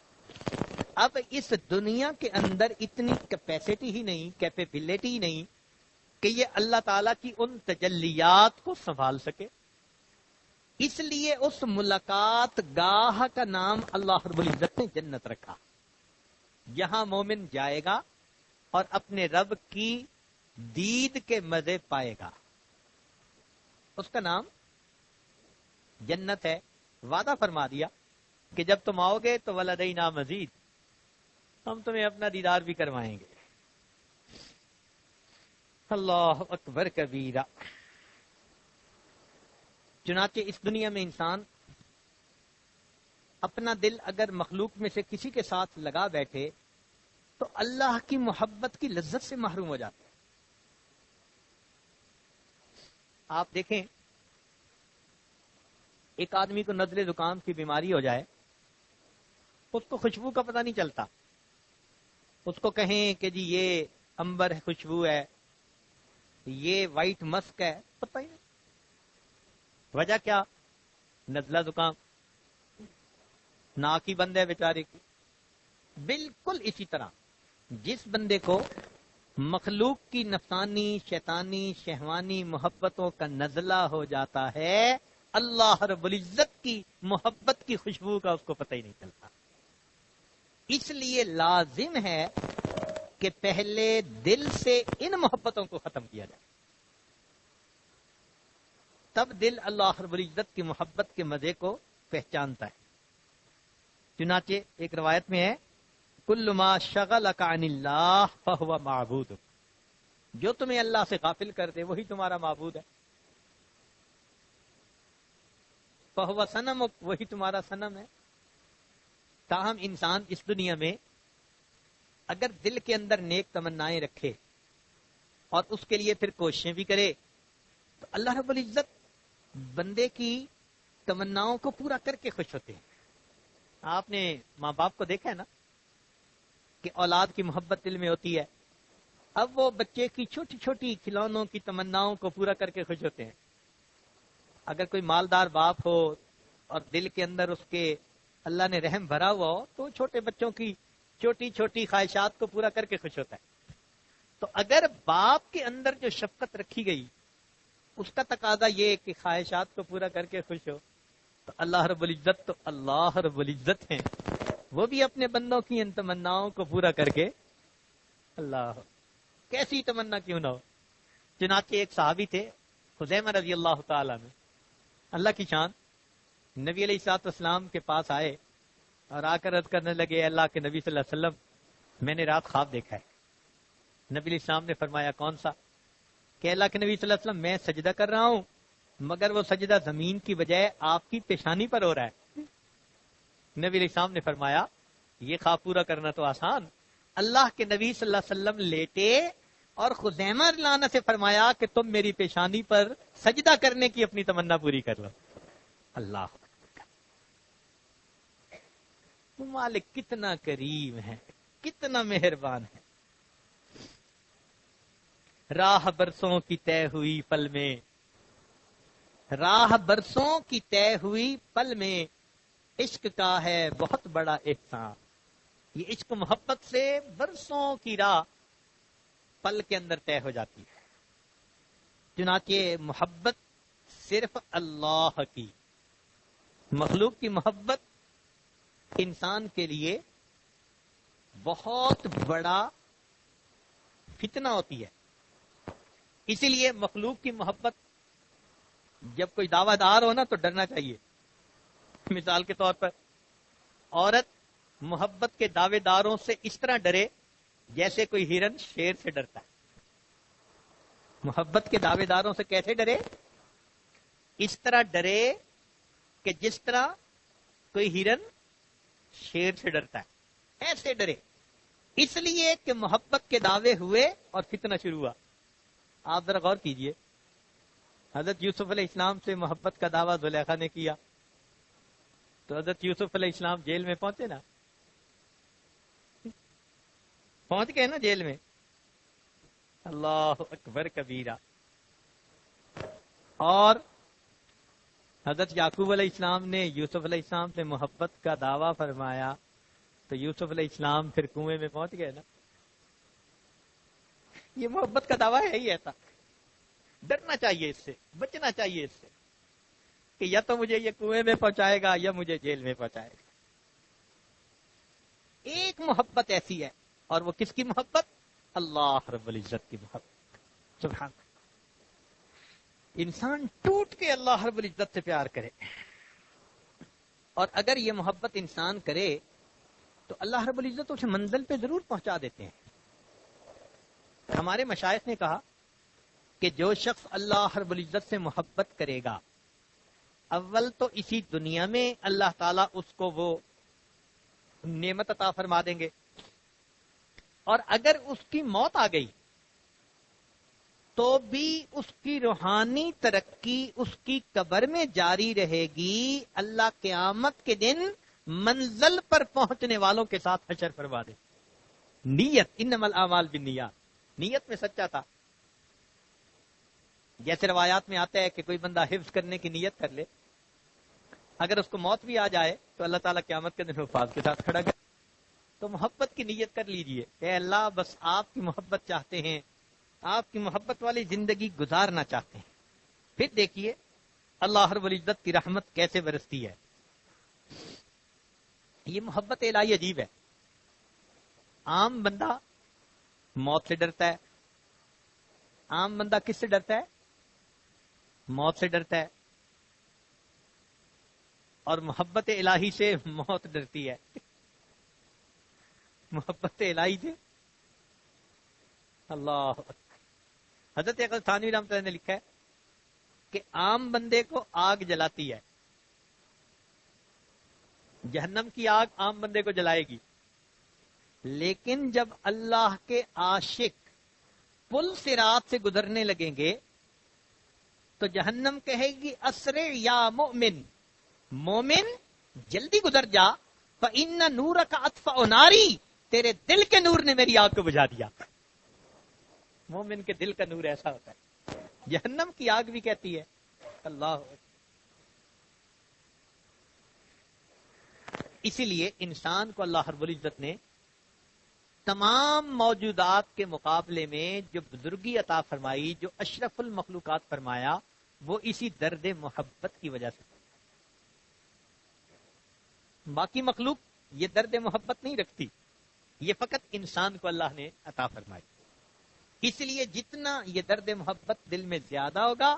اب اس دنیا کے اندر اتنی کیپیسٹی ہی نہیں، کیپیبلٹی ہی نہیں کہ یہ اللہ تعالیٰ کی ان تجلیات کو سنبھال سکے۔ اس لیے اس ملاقات گاہ کا نام اللہ رب العزت نے جنت رکھا۔ یہاں مومن جائے گا اور اپنے رب کی دید کے مزے پائے گا۔ اس کا نام جنت ہے۔ وعدہ فرما دیا کہ جب تم آؤ گے تو ولدینا مزید، ہم تمہیں اپنا دیدار بھی کروائیں گے۔ اللہ اکبر کبیرہ۔ چنانچہ اس دنیا میں انسان اپنا دل اگر مخلوق میں سے کسی کے ساتھ لگا بیٹھے تو اللہ کی محبت کی لذت سے محروم ہو جاتا ہے۔ آپ دیکھیں، ایک آدمی کو نزلے زکام کی بیماری ہو جائے، اس کو خوشبو کا پتہ نہیں چلتا۔ اس کو کہیں کہ جی یہ امبر خوشبو ہے، یہ وائٹ مسک ہے، پتہ ہی نہیں۔ وجہ کیا؟ نزلہ زکام، ناک ہی بند ہے بیچارے کی۔ بالکل اسی طرح جس بندے کو مخلوق کی نفسانی، شیطانی، شہوانی محبتوں کا نزلہ ہو جاتا ہے، اللہ رب العزت کی محبت کی خوشبو کا اس کو پتہ ہی نہیں چلتا۔ اس لیے لازم ہے کہ پہلے دل سے ان محبتوں کو ختم کیا جائے، تب دل اللہ رب العزت کی محبت کے مزے کو پہچانتا ہے. چنانچہ ایک روایت میں ہے کل ما شغلک عن اللہ فہو معبود، جو تمہیں اللہ سے غافل کر دے وہی تمہارا معبود ہے. فہو صنمک، وہی تمہارا صنم ہے. تاہم انسان اس دنیا میں اگر دل کے اندر نیک تمنائیں رکھے اور اس کے لیے پھر کوششیں بھی کرے تو اللہ رب العزت بندے کی تمناؤں کو پورا کر کے خوش ہوتے ہیں. آپ نے ماں باپ کو دیکھا ہے نا کہ اولاد کی محبت دل میں ہوتی ہے. اب وہ بچے کی چھوٹی چھوٹی کھلونوں کی تمناؤں کو پورا کر کے خوش ہوتے ہیں. اگر کوئی مالدار باپ ہو اور دل کے اندر اس کے اللہ نے رحم بھرا ہوا ہو تو چھوٹے بچوں کی چھوٹی چھوٹی خواہشات کو پورا کر کے خوش ہوتا ہے. تو اگر باپ کے اندر جو شفقت رکھی گئی اس کا تقاضا یہ کہ خواہشات کو پورا کر کے خوش ہو، تو اللہ رب العزت ہیں، وہ بھی اپنے بندوں کی ان تمناؤں کو پورا کر کے اللہ کیسی تمنا کیوں نہ ہو. چنانچہ ایک صحابی تھے خزیمہ رضی اللہ تعالیٰ نے، اللہ کی شان، نبی علیہ الصلوۃ والسلام کے پاس آئے اور آ کر عرض کرنے لگے اللہ کے نبی صلی اللہ علیہ وسلم میں نے رات خواب دیکھا ہے. نبی علیہ السلام نے فرمایا کون سا؟ کہ اللہ کے نبی صلی اللہ علیہ وسلم میں سجدہ کر رہا ہوں مگر وہ سجدہ زمین کی بجائے آپ کی پیشانی پر ہو رہا ہے. نبی علیہ السلام نے فرمایا یہ خواب پورا کرنا تو آسان. اللہ کے نبی صلی اللہ علیہ وسلم لیٹے اور خزیمہ لانا سے فرمایا کہ تم میری پیشانی پر سجدہ کرنے کی اپنی تمنا پوری کر لو. اللہ مالک کتنا کریم ہے، کتنا مہربان ہے. راہ برسوں کی طے ہوئی پل میں، راہ برسوں کی طے ہوئی پل میں عشق کا ہے بہت بڑا احسان. یہ عشق محبت سے برسوں کی راہ پل کے اندر طے ہو جاتی ہے. چنانچہ محبت صرف اللہ کی، مخلوق کی محبت انسان کے لیے بہت بڑا فتنہ ہوتی ہے. اسی لیے مخلوق کی محبت جب کوئی دعویٰ دار ہو نا تو ڈرنا چاہیے. مثال کے طور پر عورت محبت کے دعوے داروں سے اس طرح ڈرے جیسے کوئی ہرن شیر سے ڈرتا ہے. محبت کے دعوے داروں سے کیسے ڈرے؟ اس طرح ڈرے کہ جس طرح کوئی ہرن شیر سے ڈرتا ہے، ایسے ڈرے. اس لیے کہ محبت کے دعوے ہوئے اور فتنہ شروع ہوا. آپ ذرا غور کیجئے، حضرت یوسف علیہ السلام سے محبت کا دعویٰ زلیخا نے کیا تو حضرت یوسف علیہ السلام جیل میں پہنچے نا، پہنچ گئے نا جیل میں. اللہ اکبر کبیرہ. اور حضرت یعقوب علیہ السلام نے یوسف علیہ السلام سے محبت کا دعویٰ فرمایا تو یوسف علیہ السلام پھر کنویں میں پہنچ گئے نا. یہ محبت کا دعویٰ ہے ہی ایسا. ڈرنا چاہیے اس سے، بچنا چاہیے اس سے کہ یا تو مجھے یہ کنویں میں پہنچائے گا یا مجھے جیل میں پہنچائے گا. ایک محبت ایسی ہے، اور وہ کس کی محبت؟ اللہ رب العزت کی محبت. سبحان اللہ. انسان ٹوٹ کے اللہ رب العزت سے پیار کرے، اور اگر یہ محبت انسان کرے تو اللہ رب العزت اسے منزل پہ ضرور پہنچا دیتے ہیں. ہمارے مشائخ نے کہا کہ جو شخص اللہ رب العزت سے محبت کرے گا، اول تو اسی دنیا میں اللہ تعالیٰ اس کو وہ نعمت عطا فرما دیں گے، اور اگر اس کی موت آ گئی تو بھی اس کی روحانی ترقی اس کی قبر میں جاری رہے گی. اللہ قیامت کے دن منزل پر پہنچنے والوں کے ساتھ حشر فرما دے. نیت، انما الاعمال بالنیات، نیت میں سچا تھا. جیسے روایات میں آتا ہے کہ کوئی بندہ حفظ کرنے کی نیت کر لے، اگر اس کو موت بھی آ جائے تو اللہ تعالیٰ قیامت کے دن حفاظ کے ساتھ کھڑا کر. تو محبت کی نیت کر لیجئے، اے اللہ بس آپ کی محبت چاہتے ہیں، آپ کی محبت والی زندگی گزارنا چاہتے ہیں. پھر دیکھیے اللہ رب العزت کی رحمت کیسے برستی ہے. یہ محبت الہی عجیب ہے. عام بندہ موت سے ڈرتا ہے. عام بندہ کس سے ڈرتا ہے؟ موت سے ڈرتا ہے. اور محبت الہی سے موت ڈرتی ہے. محبت الہی سے اللہ. حضرت عقل ثانوی رحمۃ اللہ نے لکھا ہے کہ عام بندے کو آگ جلاتی ہے، جہنم کی آگ عام بندے کو جلائے گی، لیکن جب اللہ کے عاشق پل صراط سے گزرنے لگیں گے تو جہنم کہے گی اسرع یا مومن، مومن جلدی گزر جا، فإن نورک اطفأ ناری، تیرے دل کے نور نے میری آگ کو بجھا دیا. مومن کے دل کا نور ایسا ہوتا ہے. جہنم کی آگ بھی کہتی ہے اللہ. اسی لیے انسان کو اللہ رب العزت نے تمام موجودات کے مقابلے میں جو بزرگی عطا فرمائی، جو اشرف المخلوقات فرمایا، وہ اسی درد محبت کی وجہ سے. باقی مخلوق یہ درد محبت نہیں رکھتی، یہ فقط انسان کو اللہ نے عطا فرمائی. اس لیے جتنا یہ درد محبت دل میں زیادہ ہوگا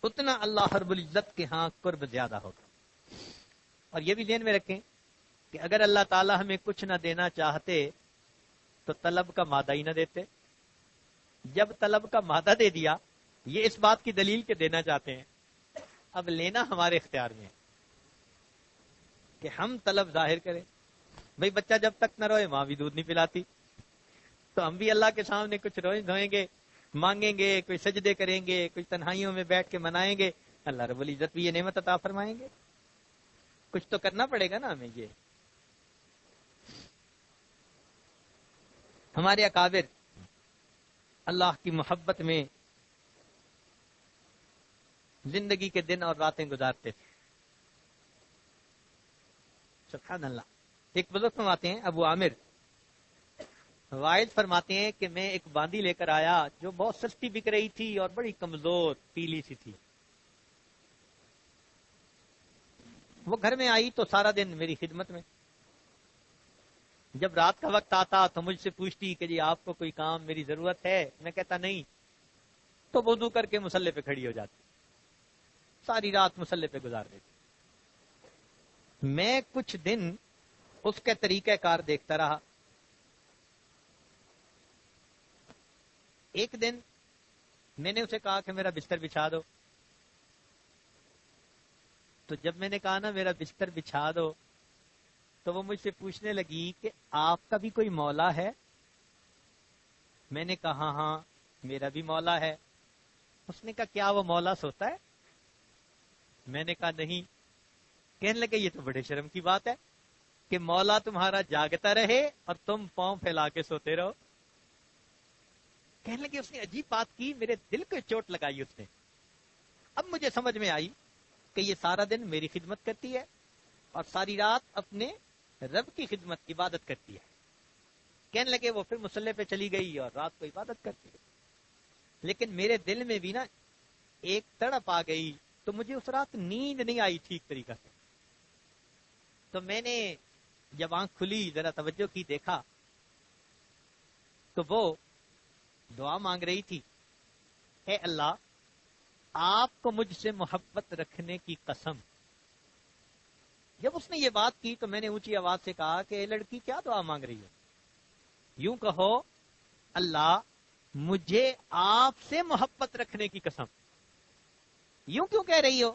اتنا اللہ رب العزت کے ہاں قرب زیادہ ہوگا. اور یہ بھی ذہن میں رکھیں کہ اگر اللہ تعالی ہمیں کچھ نہ دینا چاہتے تو طلب کا مادہ ہی نہ دیتے. جب طلب کا مادہ دے دیا، یہ اس بات کی دلیل کہ دینا چاہتے ہیں، اب لینا ہمارے اختیار میں ہے کہ ہم طلب ظاہر کریں. بھئی بچہ جب تک نہ روئے ماں بھی دودھ نہیں پلاتی، تو ہم بھی اللہ کے سامنے کچھ روئیں گے، مانگیں گے، کوئی سجدے کریں گے، کچھ تنہائیوں میں بیٹھ کے منائیں گے، اللہ رب العزت بھی یہ نعمت عطا فرمائیں گے. کچھ تو کرنا پڑے گا نا ہمیں. یہ ہمارے اکابر اللہ کی محبت میں زندگی کے دن اور راتیں گزارتے تھے. سبحان اللہ. ایک بزرگ فرماتے ہیں، ابو عامر واحد فرماتے ہیں کہ میں ایک باندی لے کر آیا جو بہت سستی بک رہی تھی اور بڑی کمزور پیلی سی تھی. وہ گھر میں آئی تو سارا دن میری خدمت میں. جب رات کا وقت آتا تو مجھ سے پوچھتی کہ جی آپ کو کوئی کام میری ضرورت ہے؟ میں کہتا نہیں. تو وضو کر کے مصلے پہ کھڑی ہو جاتی، ساری رات مصلے پہ گزار دیتی. میں کچھ دن اس کے طریقہ کار دیکھتا رہا. ایک دن میں نے اسے کہا کہ میرا بستر بچھا دو. تو جب میں نے کہا نا میرا بستر بچھا دو تو وہ مجھ سے پوچھنے لگی کہ آپ کا بھی کوئی مولا ہے؟ میں نے کہا ہاں میرا بھی مولا ہے. اس نے کہا کیا وہ مولا سوتا ہے؟ میں نے کہا نہیں. کہنے لگے یہ تو بڑے شرم کی بات ہے کہ مولا تمہارا جاگتا رہے اور تم پاؤں پھیلا کے سوتے رہو. کہنے لگے اس نے عجیب بات کی، میرے دل کو چوٹ لگائی اس نے. اب مجھے سمجھ میں آئی کہ یہ سارا دن میری خدمت کرتی ہے اور ساری رات اپنے رب کی خدمت عبادت کرتی ہے. کہنے لگے وہ پھر مصلے پہ چلی گئی اور رات کو عبادت کرتی ہے. لیکن میرے دل میں بھی نا ایک تڑپ آ گئی، تو مجھے اس رات نیند نہیں آئی ٹھیک طریقہ سے. تو میں نے جب آنکھ کھلی ذرا توجہ کی، دیکھا تو وہ دعا مانگ رہی تھی، اے اللہ آپ کو مجھ سے محبت رکھنے کی قسم. جب اس نے یہ بات کی تو میں نے اونچی آواز سے کہا کہ اے لڑکی کیا دعا مانگ رہی ہو؟ یوں کہو اللہ مجھے آپ سے محبت رکھنے کی قسم. یوں کیوں کہہ رہی ہو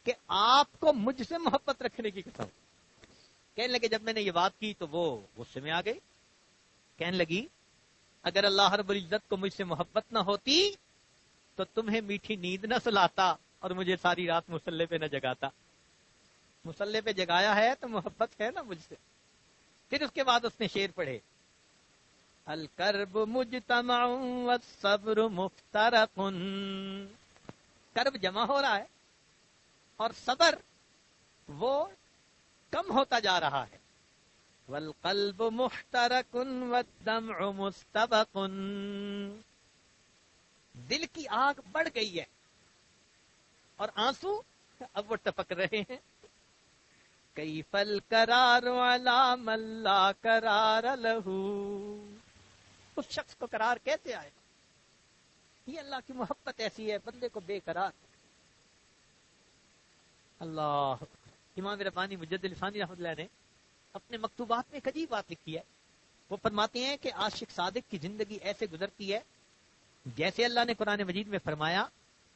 کہ آپ کو مجھ سے محبت رکھنے کی قسم؟ کہنے لگے جب میں نے یہ بات کی تو وہ غصے میں آ گئی. کہنے لگی اگر اللہ رب العزت کو مجھ سے محبت نہ ہوتی تو تمہیں میٹھی نیند نہ سلاتا اور مجھے ساری رات مصلے پہ نہ جگاتا. مصلے پہ جگایا ہے تو محبت ہے نا مجھ سے. پھر اس کے بعد اس نے شعر پڑھے، الکرب مجتمع والصبر مفترق. کرب جمع ہو رہا ہے اور صبر وہ کم ہوتا جا رہا ہے. والقلب محترق والدمع مستبق. دل کی آگ بڑھ گئی ہے اور آنسو اب وہ ٹپک رہے ہیں. کیف القرار علی من لا قرار لہ. اس شخص کو قرار کیسے آئے؟ یہ اللہ کی محبت ایسی ہے بندے کو بے قرار. اللہ امام ربانی مجدد الفانی رحمۃ اللہ نے اپنے مکتوبات میں ایک عجیب بات لکھی ہے. وہ فرماتے ہیں کہ عاشق صادق کی زندگی ایسے گزرتی ہے جیسے اللہ نے قرآن مجید میں فرمایا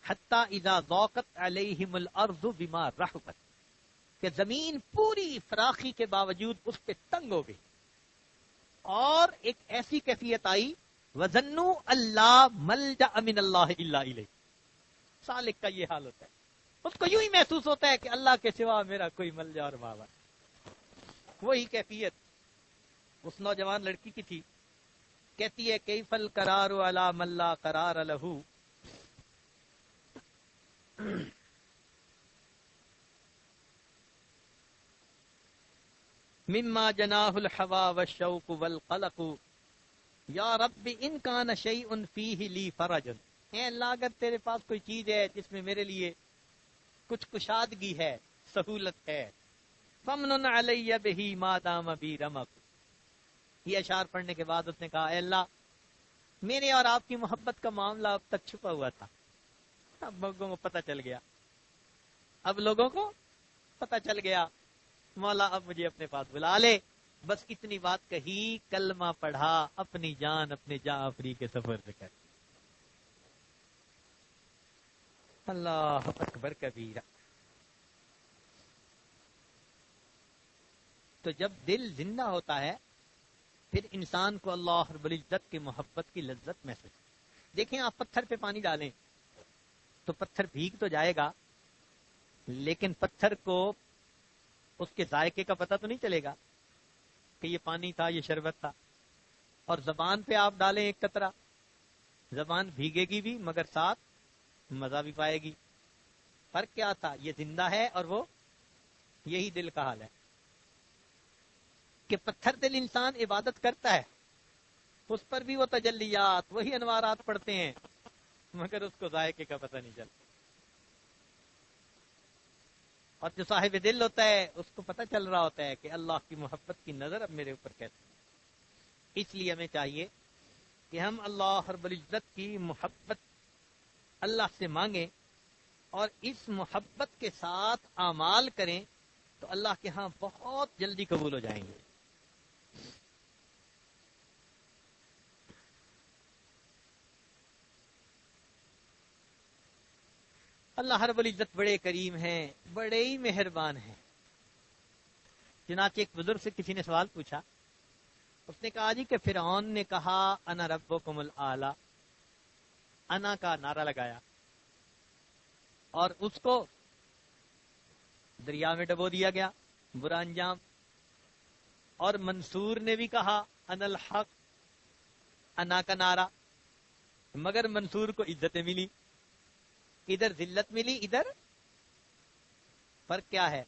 حتی اذا ضاقت علیہم الارض بما رحبت، کہ زمین پوری فراخی کے باوجود اس پہ تنگ ہو گئی، اور ایک ایسی کیفیت آئی وَظَنُّوا اللہ ملجأ من اللہ الا الیہ. سالک کا یہ حال ہوتا ہے، اس کو یوں ہی محسوس ہوتا ہے کہ اللہ کے سوا میرا کوئی ملجا اور ماوا. وہی کیفیت اس نوجوان لڑکی کی تھی. کہتی ہے کیف القرار علی من لا قرار لہ، مما جناح الحوا والشوق والقلق، یا رب ان کان شیء فیہ لی فرج. اے اللہ اگر تیرے پاس کوئی چیز ہے جس میں میرے لیے کچھ کشادگی ہے، سہولت ہے، فمنن علی بہ ما دام بی رمق. یہ اشعار پڑھنے کے بعد اس نے کہا اے اللہ میرے اور آپ کی محبت کا معاملہ اب تک چھپا ہوا تھا، اب لوگوں کو پتہ چل گیا، اب لوگوں کو پتہ چل گیا، مولا اب مجھے اپنے پاس بلا لے. بس اتنی بات کہی، کلمہ پڑھا، اپنی جان اپنے جعفری کے سفر سے کر. اللہ اکبر کبیرہ. تو جب دل زندہ ہوتا ہے پھر انسان کو اللہ رب العزت کی محبت کی لذت محسوس. دیکھیں آپ پتھر پہ پانی ڈالیں تو پتھر بھیگ تو جائے گا، لیکن پتھر کو اس کے ذائقے کا پتہ تو نہیں چلے گا کہ یہ پانی تھا، یہ شربت تھا. اور زبان پہ آپ ڈالیں ایک قطرہ، زبان بھیگے گی بھی مگر ساتھ مزہ بھی پائے گی. فرق کیا تھا؟ یہ زندہ ہے اور وہ یہی دل کا حال ہے کہ پتھر دل انسان عبادت کرتا ہے، اس پر بھی وہ تجلیات وہی انوارات پڑتے ہیں مگر اس کو ذائقے کا پتہ نہیں چلتا. اور جو صاحب دل ہوتا ہے اس کو پتہ چل رہا ہوتا ہے کہ اللہ کی محبت کی نظر اب میرے اوپر کیسے. اس لیے ہمیں چاہیے کہ ہم اللہ رب العزت کی محبت اللہ سے مانگیں اور اس محبت کے ساتھ اعمال کریں تو اللہ کے ہاں بہت جلدی قبول ہو جائیں گے. اللہ رب العزت بڑے کریم ہیں، بڑے ہی مہربان ہیں. چنانچہ ایک بزرگ سے کسی نے سوال پوچھا، اس نے کہا جی کہ فرعون نے کہا انا ربکم الاعلی، انا کا نعرہ لگایا اور اس کو دریا میں ڈبو دیا گیا، برا انجام. اور منصور نے بھی کہا انا الحق، انا کا نعرہ، مگر منصور کو عزتیں ملی، ادھر ذلت ملی، ادھر فرق کیا ہے؟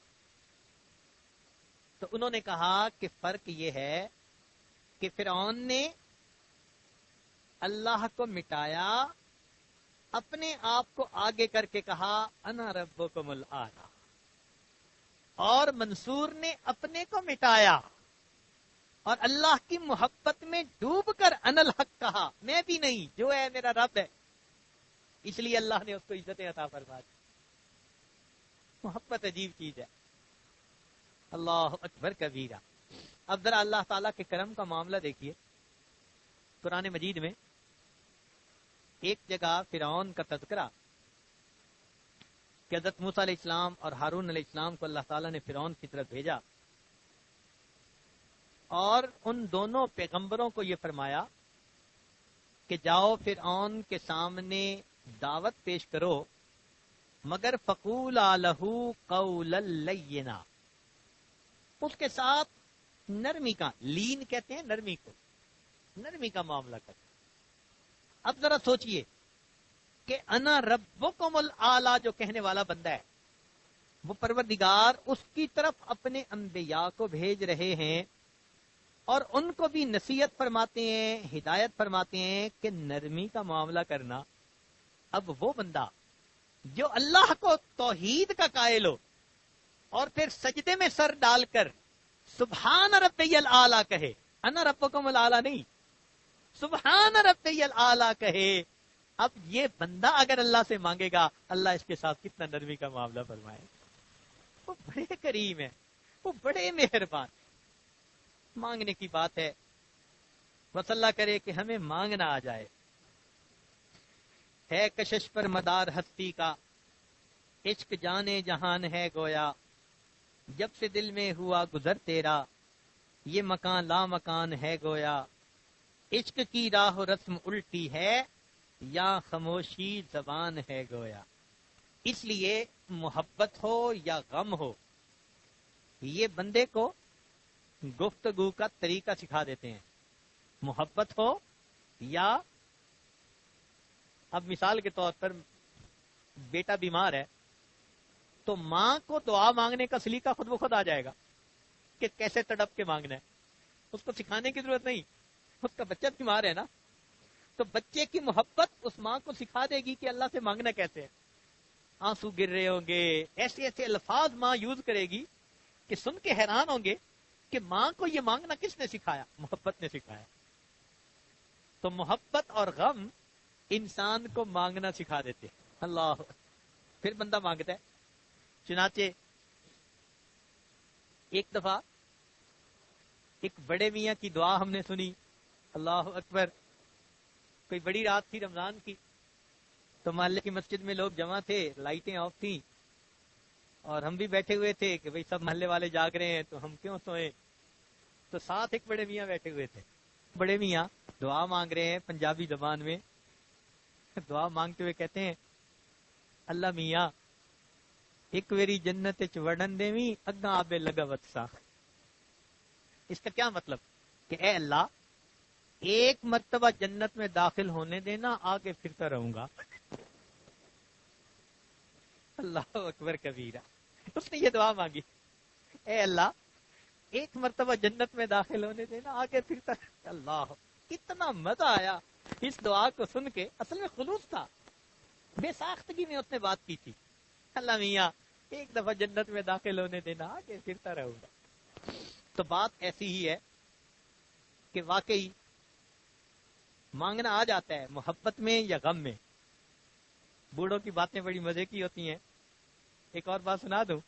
تو انہوں نے کہا کہ فرق یہ ہے کہ فرعون نے اللہ کو مٹایا، اپنے آپ کو آگے کر کے کہا انا ربکم الاعلی، اور منصور نے اپنے کو مٹایا اور اللہ کی محبت میں ڈوب کر انا الحق کہا، میں بھی نہیں، جو ہے میرا رب ہے. اس لیے اللہ نے اس کو عزت عطا فرما دی. محبت عجیب چیز ہے. اللہ اکبر کبیرہ. اب ذرا اللہ تعالیٰ کے کرم کا معاملہ دیکھیے. قرآن مجید میں ایک جگہ فرعون کا تذکرہ کہ حضرت موسیٰ علیہ السلام اور ہارون علیہ السلام کو اللہ تعالیٰ نے فرعون کی طرف بھیجا اور ان دونوں پیغمبروں کو یہ فرمایا کہ جاؤ فرعون کے سامنے دعوت پیش کرو، مگر فقولا لہ قولا لینا، اس کے ساتھ نرمی کا، لین کہتے ہیں نرمی کو، نرمی کا معاملہ کرتے. اب ذرا سوچئے کہ انا ربکم الاعلی جو کہنے والا بندہ ہے وہ پروردگار اس کی طرف اپنے انبیاء کو بھیج رہے ہیں اور ان کو بھی نصیحت فرماتے ہیں، ہدایت فرماتے ہیں کہ نرمی کا معاملہ کرنا. اب وہ بندہ جو اللہ کو توحید کا قائل ہو اور پھر سجدے میں سر ڈال کر سبحان ربی الاعلی کہے، انا ربکم الاعلی نہیں، سبحان ربی الاعلی کہے، اب یہ بندہ اگر اللہ سے مانگے گا اللہ اس کے ساتھ کتنا نرمی کا معاملہ فرمائے. وہ بڑے کریم ہیں، وہ بڑے مہربان۔ مانگنے کی بات ہے، بس اللہ کرے کہ ہمیں مانگنا آ جائے۔ ہے کشش پر مدار ہستی کا، عشق جانے جہان ہے گویا، جب سے دل میں ہوا گزر تیرا، یہ مکان لا مکان ہے گویا، عشق کی راہ و رسم الٹی ہے، یا خاموشی زبان ہے گویا۔ اس لیے محبت ہو یا غم ہو، یہ بندے کو گفتگو کا طریقہ سکھا دیتے ہیں۔ محبت ہو یا، اب مثال کے طور پر بیٹا بیمار ہے تو ماں کو دعا مانگنے کا سلیقہ خود بخود آ جائے گا کہ کیسے تڑپ کے مانگنا ہے، اس کو سکھانے کی ضرورت نہیں، اس کا بچہ بیمار ہے نا، تو بچے کی محبت اس ماں کو سکھا دے گی کہ اللہ سے مانگنا کیسے ہے۔ آنسو گر رہے ہوں گے، ایسے ایسے الفاظ ماں یوز کرے گی کہ سن کے حیران ہوں گے کہ ماں کو یہ مانگنا کس نے سکھایا؟ محبت نے سکھایا۔ تو محبت اور غم انسان کو مانگنا سکھا دیتے ہیں۔ اللہ، پھر بندہ مانگتا ہے۔ چنانچہ ایک دفعہ ایک بڑے میاں کی دعا ہم نے سنی، اللہ اکبر، کوئی بڑی رات تھی رمضان کی، تو محلے کی مسجد میں لوگ جمع تھے، لائٹیں آف تھیں، اور ہم بھی بیٹھے ہوئے تھے کہ بھئی سب محلے والے جاگ رہے ہیں تو ہم کیوں سوئیں۔ تو ساتھ ایک بڑے میاں بیٹھے ہوئے تھے۔ بڑے میاں دعا مانگ رہے ہیں پنجابی زبان میں۔ دعا مانگتے ہوئے کہتے ہیں، اللہ میاں ایک ویری جنت چ وڑن دیویں اگاں آبے لگا وتسا۔ اس کا کیا مطلب کہ اے اللہ ایک مرتبہ جنت میں داخل ہونے دینا، آگے پھرتا رہوں گا۔ اللہ اکبر کبیرہ، اس نے یہ دعا مانگی، اے اللہ ایک مرتبہ جنت میں داخل ہونے دینا، آگے پھرتا۔ اللہ، کتنا مزہ آیا اس دعا کو سن کے۔ اصل میں خلوص تھا، بے ساختگی میں اس نے بات کی تھی، اللہ میاں ایک دفعہ جنت میں داخل ہونے دینا، آگے پھرتا رہوں گا۔ تو بات ایسی ہی ہے کہ واقعی مانگنا آ جاتا ہے، محبت میں یا غم میں۔ بوڑھوں کی باتیں بڑی مزے کی ہوتی ہیں۔ ایک اور بات سنا دوں،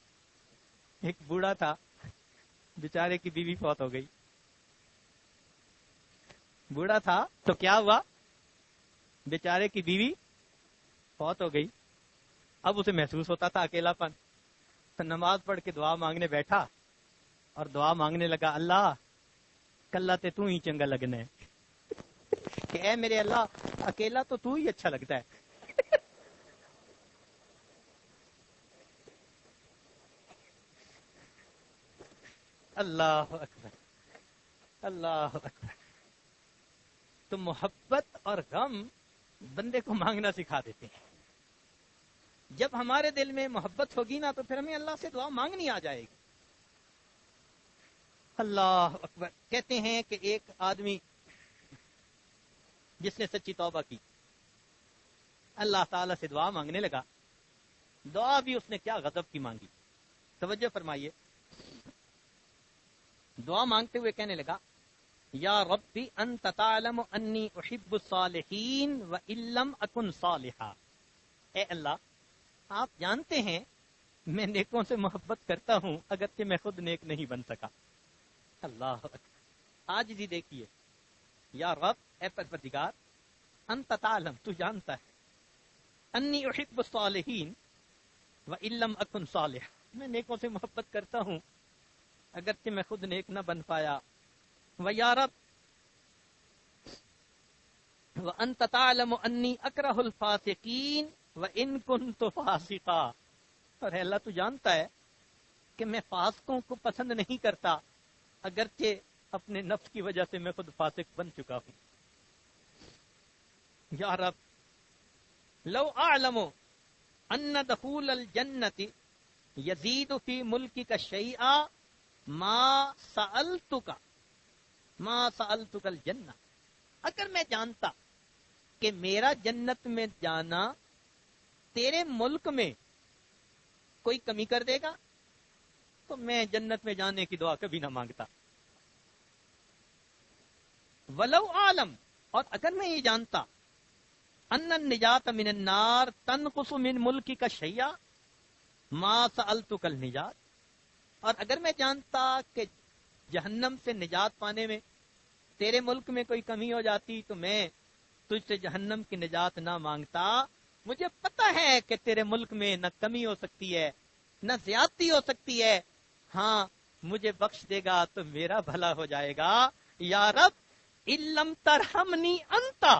ایک بوڑھا تھا، بیچارے کی بیوی فوت ہو گئی۔ بوڑھا تھا تو کیا ہوا، بیچارے کی بیوی فوت ہو گئی۔ اب اسے محسوس ہوتا تھا اکیلا پن، تو نماز پڑھ کے دعا مانگنے بیٹھا اور دعا مانگنے لگا، اللہ کلا تے تو ہی چنگا لگنا ہے، کہ اے میرے اللہ اکیلا تو ہی اچھا لگتا ہے۔ اللہ اکبر، اللہ اکبر۔ تو محبت اور غم بندے کو مانگنا سکھا دیتے ہیں۔ جب ہمارے دل میں محبت ہوگی نا تو پھر ہمیں اللہ سے دعا مانگنی آ جائے گی۔ اللہ اکبر۔ کہتے ہیں کہ ایک آدمی جس نے سچی توبہ کی، اللہ تعالی سے دعا مانگنے لگا، دعا بھی اس نے کیا غضب کی مانگی۔ توجہ فرمائیے، دعا مانگتے ہوئے کہنے لگا، یا ربی انت تعلم انی احب الصالحین وان لم اکن صالحا۔ اے اللہ آپ جانتے ہیں میں نیکوں سے محبت کرتا ہوں اگرچہ میں خود نیک نہیں بن سکا۔ اللہ اکبر۔ آج جی دیکھیے، یا رب اے پروردگار، انت تعلم تو جانتا ہے، انی احب الصالحین وان لم اکن صالح، میں نیکوں سے محبت کرتا ہوں اگرچہ میں خود نیک نہ بن پایا۔ وَيَا رَبْ وَأَنْتَ تَعْلَمُ أَنِّي أَكْرَهُ الْفَاسِقِينَ وَإِن كُنْتُ فَاسِقًا، اور اے اللہ تو جانتا ہے کہ میں فاسقوں کو پسند نہیں کرتا اگرچہ اپنے نفس کی وجہ سے میں خود فاسق بن چکا ہوں۔ یا رب لو اعلم ان دخول الجنت یزید فی ملکک شیئا ما سألتک الجنہ، اگر میں جانتا کہ میرا جنت میں جانا تیرے ملک میں کوئی کمی کر دے گا تو میں جنت میں جانے کی دعا کبھی نہ مانگتا۔ ولو عالم، اور اگر میں یہ جانتا، ان النجات من النار تنقص من ملکک شیئا ما سألتک النجات، اور اگر میں جانتا کہ جہنم سے نجات پانے میں تیرے ملک میں کوئی کمی ہو جاتی تو میں تجھ سے جہنم کی نجات نہ مانگتا. مجھے پتا ہے کہ تیرے ملک میں نہ کمی ہو سکتی ہے نہ زیادتی ہو سکتی ہے. ہاں مجھے بخش دے گا تو میرا بھلا ہو جائے گا. یا رب علم ترحمنی انتا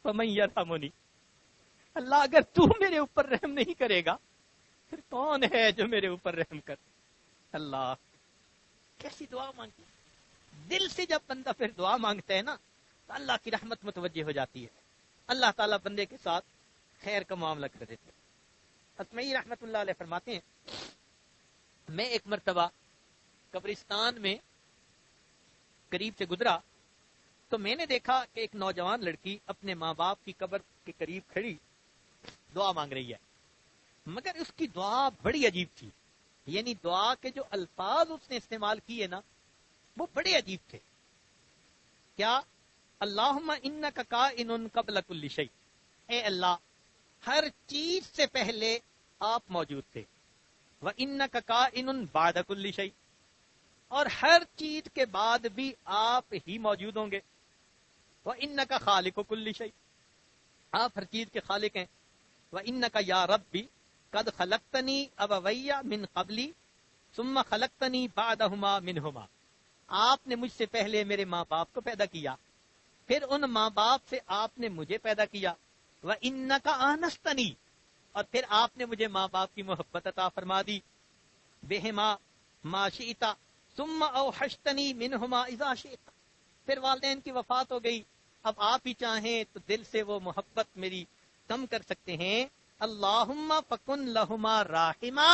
فمن یرحمنی. اللہ اگر تو میرے اوپر رحم نہیں کرے گا پھر کون ہے جو میرے اوپر رحم کر. اللہ کیسی دعا مانگی. دل سے جب بندہ پھر دعا مانگتا ہے نا تو اللہ کی رحمت متوجہ ہو جاتی ہے. اللہ تعالیٰ بندے کے ساتھ خیر کا معاملہ کر دیتے ہیں. اسمعی رحمت اللہ علیہ فرماتے ہیں میں ایک مرتبہ قبرستان میں قریب سے گزرا تو میں نے دیکھا کہ ایک نوجوان لڑکی اپنے ماں باپ کی قبر کے قریب کھڑی دعا مانگ رہی ہے. مگر اس کی دعا بڑی عجیب تھی. یعنی دعا کے جو الفاظ اس نے استعمال کیے نا وہ بڑے عجیب تھے. کیا اللہم انک کائن قبل کل شیء. اے اللہ ہر چیز سے پہلے آپ موجود تھے. وانک کائن بعد کل شیء. اور ہر چیز کے بعد بھی آپ ہی موجود ہوں گے. وانک خالق کل شیء. آپ ہر چیز کے خالق ہیں. وانک یا ربی قد خلقتنی ابویہ من قبلی ثم خلقتنی بعدہما منہما. آپ نے مجھ سے پہلے میرے ماں باپ کو پیدا کیا پھر ان ماں باپ سے آپ نے مجھے پیدا کیا. وانک آنستنی. اور پھر آپ نے مجھے ماں باپ کی محبت عطا فرما دی. بہما ما شئت ثم اوحشتنی منہما اذا شئت. پھر والدین کی وفات ہو گئی اب آپ ہی چاہیں تو دل سے وہ محبت میری کم کر سکتے ہیں. اللہم فکن لہما راحما.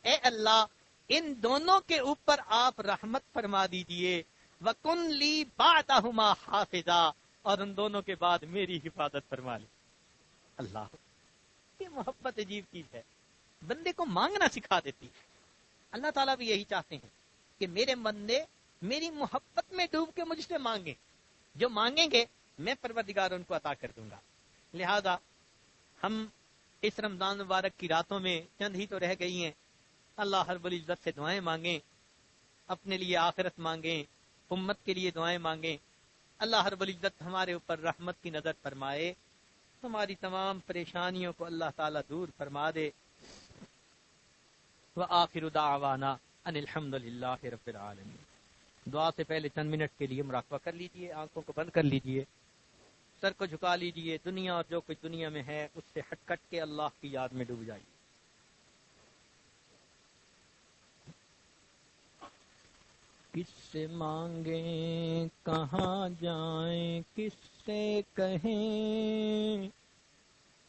اے اللہ ان دونوں کے اوپر آپ رحمت فرما دیجئے. وکن لی بعدہما حافظا. اور ان دونوں کے بعد میری حفاظت فرما لی. اللہ یہ محبت عجیب چیز ہے. بندے کو مانگنا سکھا دیتی ہے. اللہ تعالیٰ بھی یہی چاہتے ہیں کہ میرے بندے میری محبت میں ڈوب کے مجھ سے مانگیں. جو مانگیں گے میں پروردگار ان کو عطا کر دوں گا. لہذا ہم اس رمضان مبارک کی راتوں میں چند ہی تو رہ گئی ہیں. اللہ رب العزت سے دعائیں مانگیں. اپنے لیے آخرت مانگیں. امت کے لیے دعائیں مانگیں. اللہ رب العزت ہمارے اوپر رحمت کی نظر فرمائے. ہماری تمام پریشانیوں کو اللہ تعالیٰ دور فرما دے. وآخر دعوانا ان الحمد للہ رب العالمین. دعا سے پہلے چند منٹ کے لیے مراقبہ کر لیجئے. آنکھوں کو بند کر لیجئے. سر کو جھکا لیجئے. دنیا اور جو کچھ دنیا میں ہے اس سے ہٹ کٹ کے اللہ کی یاد میں ڈوب جائیے. کس سے مانگیں کہاں جائیں کس سے کہیں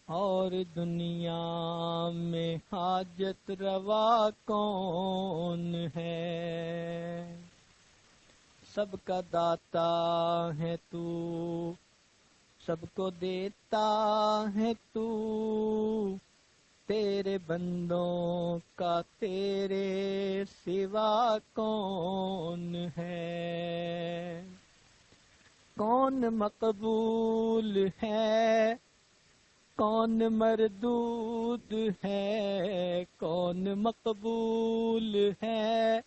اور دنیا میں حاجت روا کون ہے. سب کا داتا ہے تو سب کو دیتا ہے تو. تیرے بندوں کا تیرے سوا کون ہے. کون مقبول ہے کون مردود ہے. کون مقبول ہے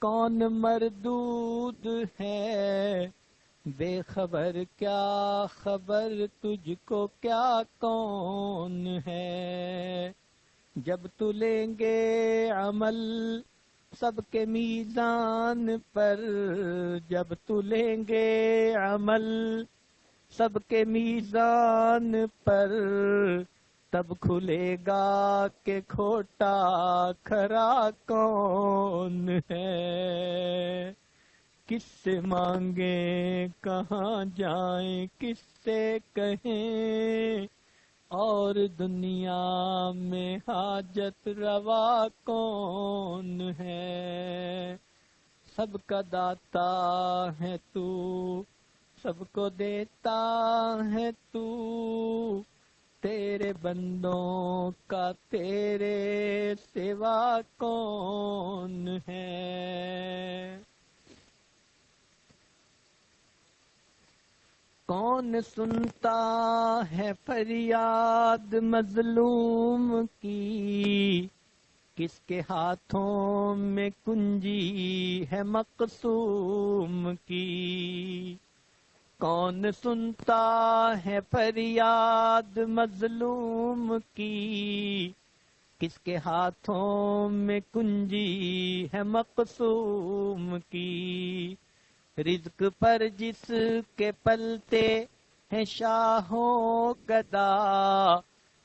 کون مردود ہے. بے خبر کیا خبر تجھ کو کیا کون ہے. جب تو لیں گے عمل سب کے میزان پر. جب تو لیں گے عمل سب کے میزان پر. تب کھلے گا کہ کھوٹا کھرا کون ہے. کس سے مانگیں کہاں جائیں کس سے کہیں اور دنیا میں حاجت روا کون ہے. سب کا داتا ہے تو سب کو دیتا ہے تو. تیرے بندوں کا تیرے سوا کون ہے. کون سنتا ہے فریاد مظلوم کی. کس کے ہاتھوں میں کنجی ہے مقسوم کی، کون سنتا ہے فریاد مظلوم کی، کس کے ہاتھوں میں کنجی ہے مقسوم کی، رزق پر جس کے پلتے ہیں شاہوں گدا،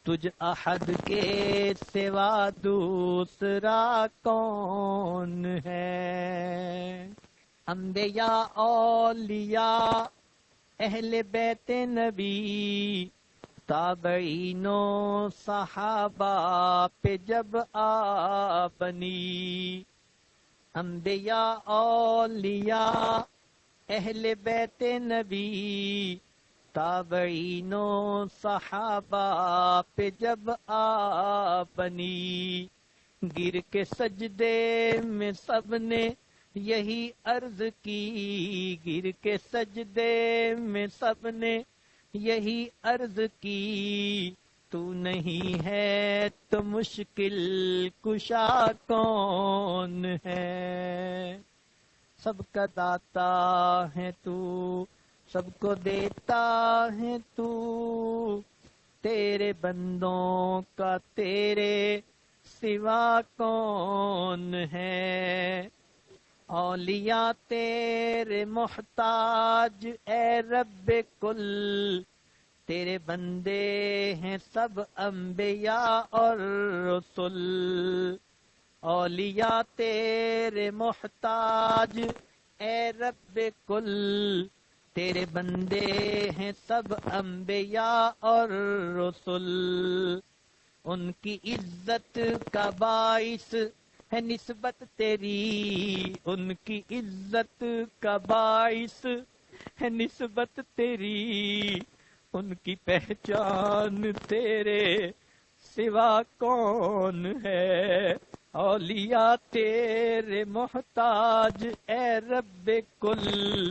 تجھ احد کے سوا دوسرا کون ہے؟ انبیاء اولیاء اہل بیت نبی، تابعینوں صحابہ پہ جب آ بنی، انبیاء اولیاء اہل بیت نبی، تابعینوں صحابہ پہ جب آ بنی، گر کے سجدے میں سب نے یہی عرض کی، گر کے سجدے میں سب نے یہی عرض کی، تو نہیں ہے تو مشکل کشا کون ہے؟ سب کا داتا ہے تو، سب کو دیتا ہے تو، تیرے بندوں کا تیرے سوا کون ہے؟ اولیاء تیرے محتاج اے رب کل، تیرے بندے ہیں سب انبیاء اور رسل، اولیاء تیرے محتاج اے رب کل، تیرے بندے ہیں سب انبیاء اور رسل، ان کی عزت کا باعث ہے نسبت تیری، ان کی عزت کا باعث ہے نسبت تیری، ان کی پہچان تیرے سوا کون ہے؟ اولیاء تیرے محتاج اے رب کل،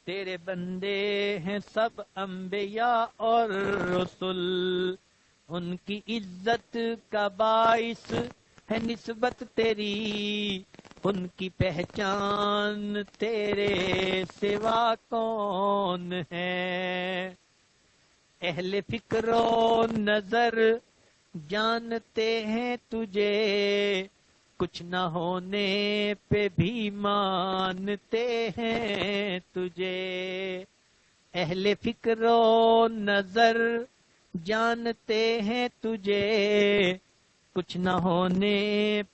تیرے بندے ہیں سب انبیاء اور رسل، ان کی عزت کا باعث ہے نسبت تیری، ان کی پہچان تیرے سوا کون ہے؟ اہل فکر و نظر جانتے ہیں تجھے، کچھ نہ ہونے پہ بھی مانتے ہیں تجھے، اہل فکر و نظر جانتے ہیں تجھے، کچھ نہ ہونے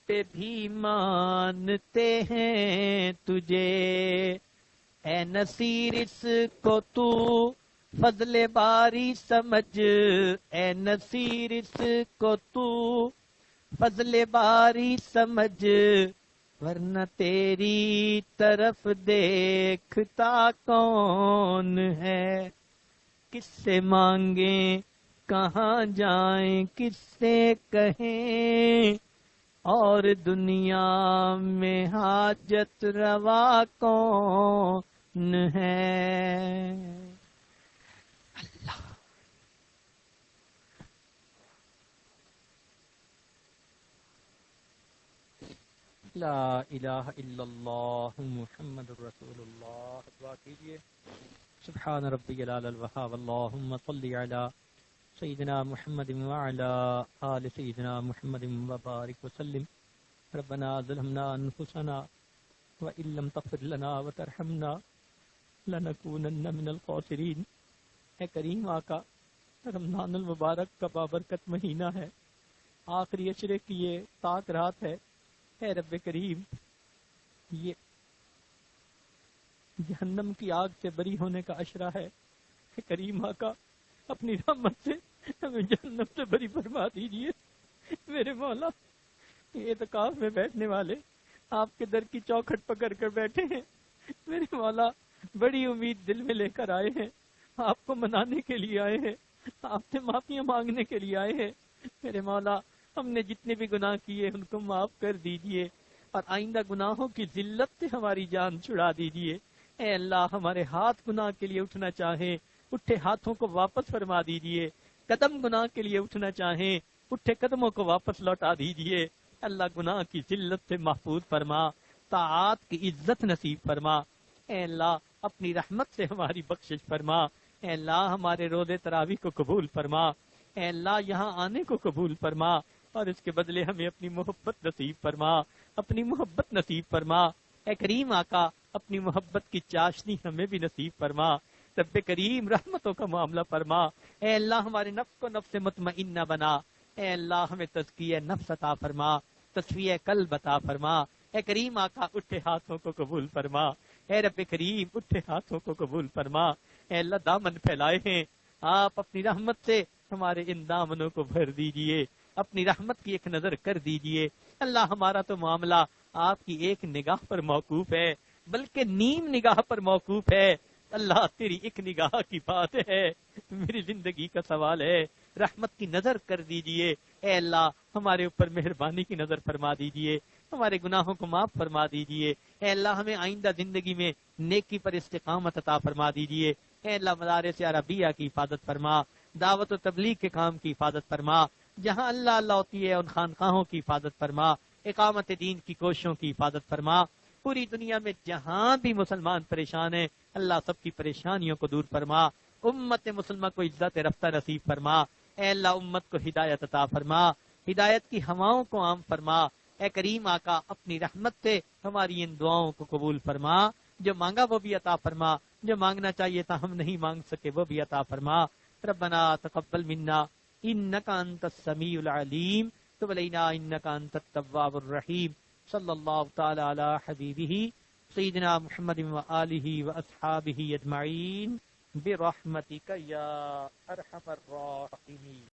پہ بھی مانتے ہیں تجھے، اے نصیر اس کو تو فضل باری سمجھ، اے نصیر اس کو تو فضل باری سمجھ، ورنہ تیری طرف دیکھتا کون ہے؟ کس سے مانگیں کہاں جائیں کس سے کہیں، اور دنیا میں حاجت روا کون ہے؟ اللہ لا الہ الا اللہ محمد الرسول اللہ۔ دعا کیجئے۔ سبحان ربی العلی الوہاب، اللہم صلی علی سیدنا محمد وعلی آل سیدنا محمد وبارک وسلم۔ ربنا ظلمنا انفسنا وإن لم تغفر لنا وترحمنا لنکونن من الخاسرین۔ اے کریم آقا، رمضان المبارک کا بابرکت مہینہ ہے، آخری عشرے کی یہ تاک رات ہے۔ اے رب کریم، یہ جہنم کی آگ سے بری ہونے کا عشرہ ہے۔ اے کریم آقا، اپنی رحمت سے ہمیں جہنم سے بری فرما دیجیے۔ میرے مولا، یہ اعتکاف میں بیٹھنے والے آپ کے در کی چوکھٹ پکڑ کر بیٹھے ہیں، میرے مولا بڑی امید دل میں لے کر آئے ہیں، آپ کو منانے کے لیے آئے ہیں، آپ سے معافیاں مانگنے کے لیے آئے ہیں۔ میرے مولا، ہم نے جتنے بھی گناہ کیے ان کو معاف کر دیجئے، اور آئندہ گناہوں کی ذلت سے ہماری جان چھڑا دیجئے۔ اے اللہ، ہمارے ہاتھ گناہ کے لیے اٹھنا چاہیں، اٹھے ہاتھوں کو واپس فرما دیجئے، قدم گناہ کے لیے اٹھنا چاہیں، اٹھے قدموں کو واپس لوٹا دیجئے۔ اللہ گناہ کی ذلت سے محفوظ فرما، طاعات کی عزت نصیب فرما۔ اے اللہ اپنی رحمت سے ہماری بخشش فرما۔ اے اللہ ہمارے روزے تراویح کو قبول فرما۔ اے اللہ یہاں آنے کو قبول فرما، اور اس کے بدلے ہمیں اپنی محبت نصیب فرما، اپنی محبت نصیب فرما۔ اے کریم آقا اپنی محبت کی چاشنی ہمیں بھی نصیب فرما۔ رب کریم رحمتوں کا معاملہ فرما۔ اے اللہ ہمارے نفس کو نفس مطمئنہ بنا۔ اے اللہ ہمیں تزکیہ نفس عطا فرما، تصفیہ قلب عطا فرما۔ اے کریم آقا اٹھے ہاتھوں کو قبول فرما۔ اے رب کریم اٹھے ہاتھوں کو قبول فرما۔ اے اللہ دامن پھیلائے ہیں، آپ اپنی رحمت سے ہمارے ان دامنوں کو بھر دیجئے، اپنی رحمت کی ایک نظر کر دیجئے۔ اللہ ہمارا تو معاملہ آپ کی ایک نگاہ پر موقوف ہے، بلکہ نیم نگاہ پر موقوف ہے۔ اللہ تیری ایک نگاہ کی بات ہے، میری زندگی کا سوال ہے، رحمت کی نظر کر دیجئے۔ اے اللہ ہمارے اوپر مہربانی کی نظر فرما دیجئے، ہمارے گناہوں کو معاف فرما دیجئے۔ اے اللہ ہمیں آئندہ زندگی میں نیکی پر استقامت عطا فرما دیجئے۔ اے اللہ مدارس عربیہ کی حفاظت فرما، دعوت و تبلیغ کے کام کی حفاظت فرما، جہاں اللہ اللہ ہوتی ہے ان خانقاہوں کی حفاظت فرما، اقامت دین کی کوششوں کی حفاظت فرما۔ پوری دنیا میں جہاں بھی مسلمان پریشان ہیں اللہ سب کی پریشانیوں کو دور فرما، امت مسلمہ کو عزت رفتہ نصیب فرما۔ اے اللہ امت کو ہدایت عطا فرما، ہدایت کی ہواؤں کو عام فرما۔ اے کریم آقا اپنی رحمت سے ہماری ان دعاؤں کو قبول فرما، جو مانگا وہ بھی عطا فرما، جو مانگنا چاہیے تھا ہم نہیں مانگ سکے وہ بھی عطا فرما۔ ربنا تقبل منا انک انت السمیع العلیم تب علینا انک انت التواب الرحیم۔ صلی اللہ تعالی علی حبیبہ سیدنا محمد وآلہ واصحابہ اجمعین برحمتک یا ارحم الراحمین۔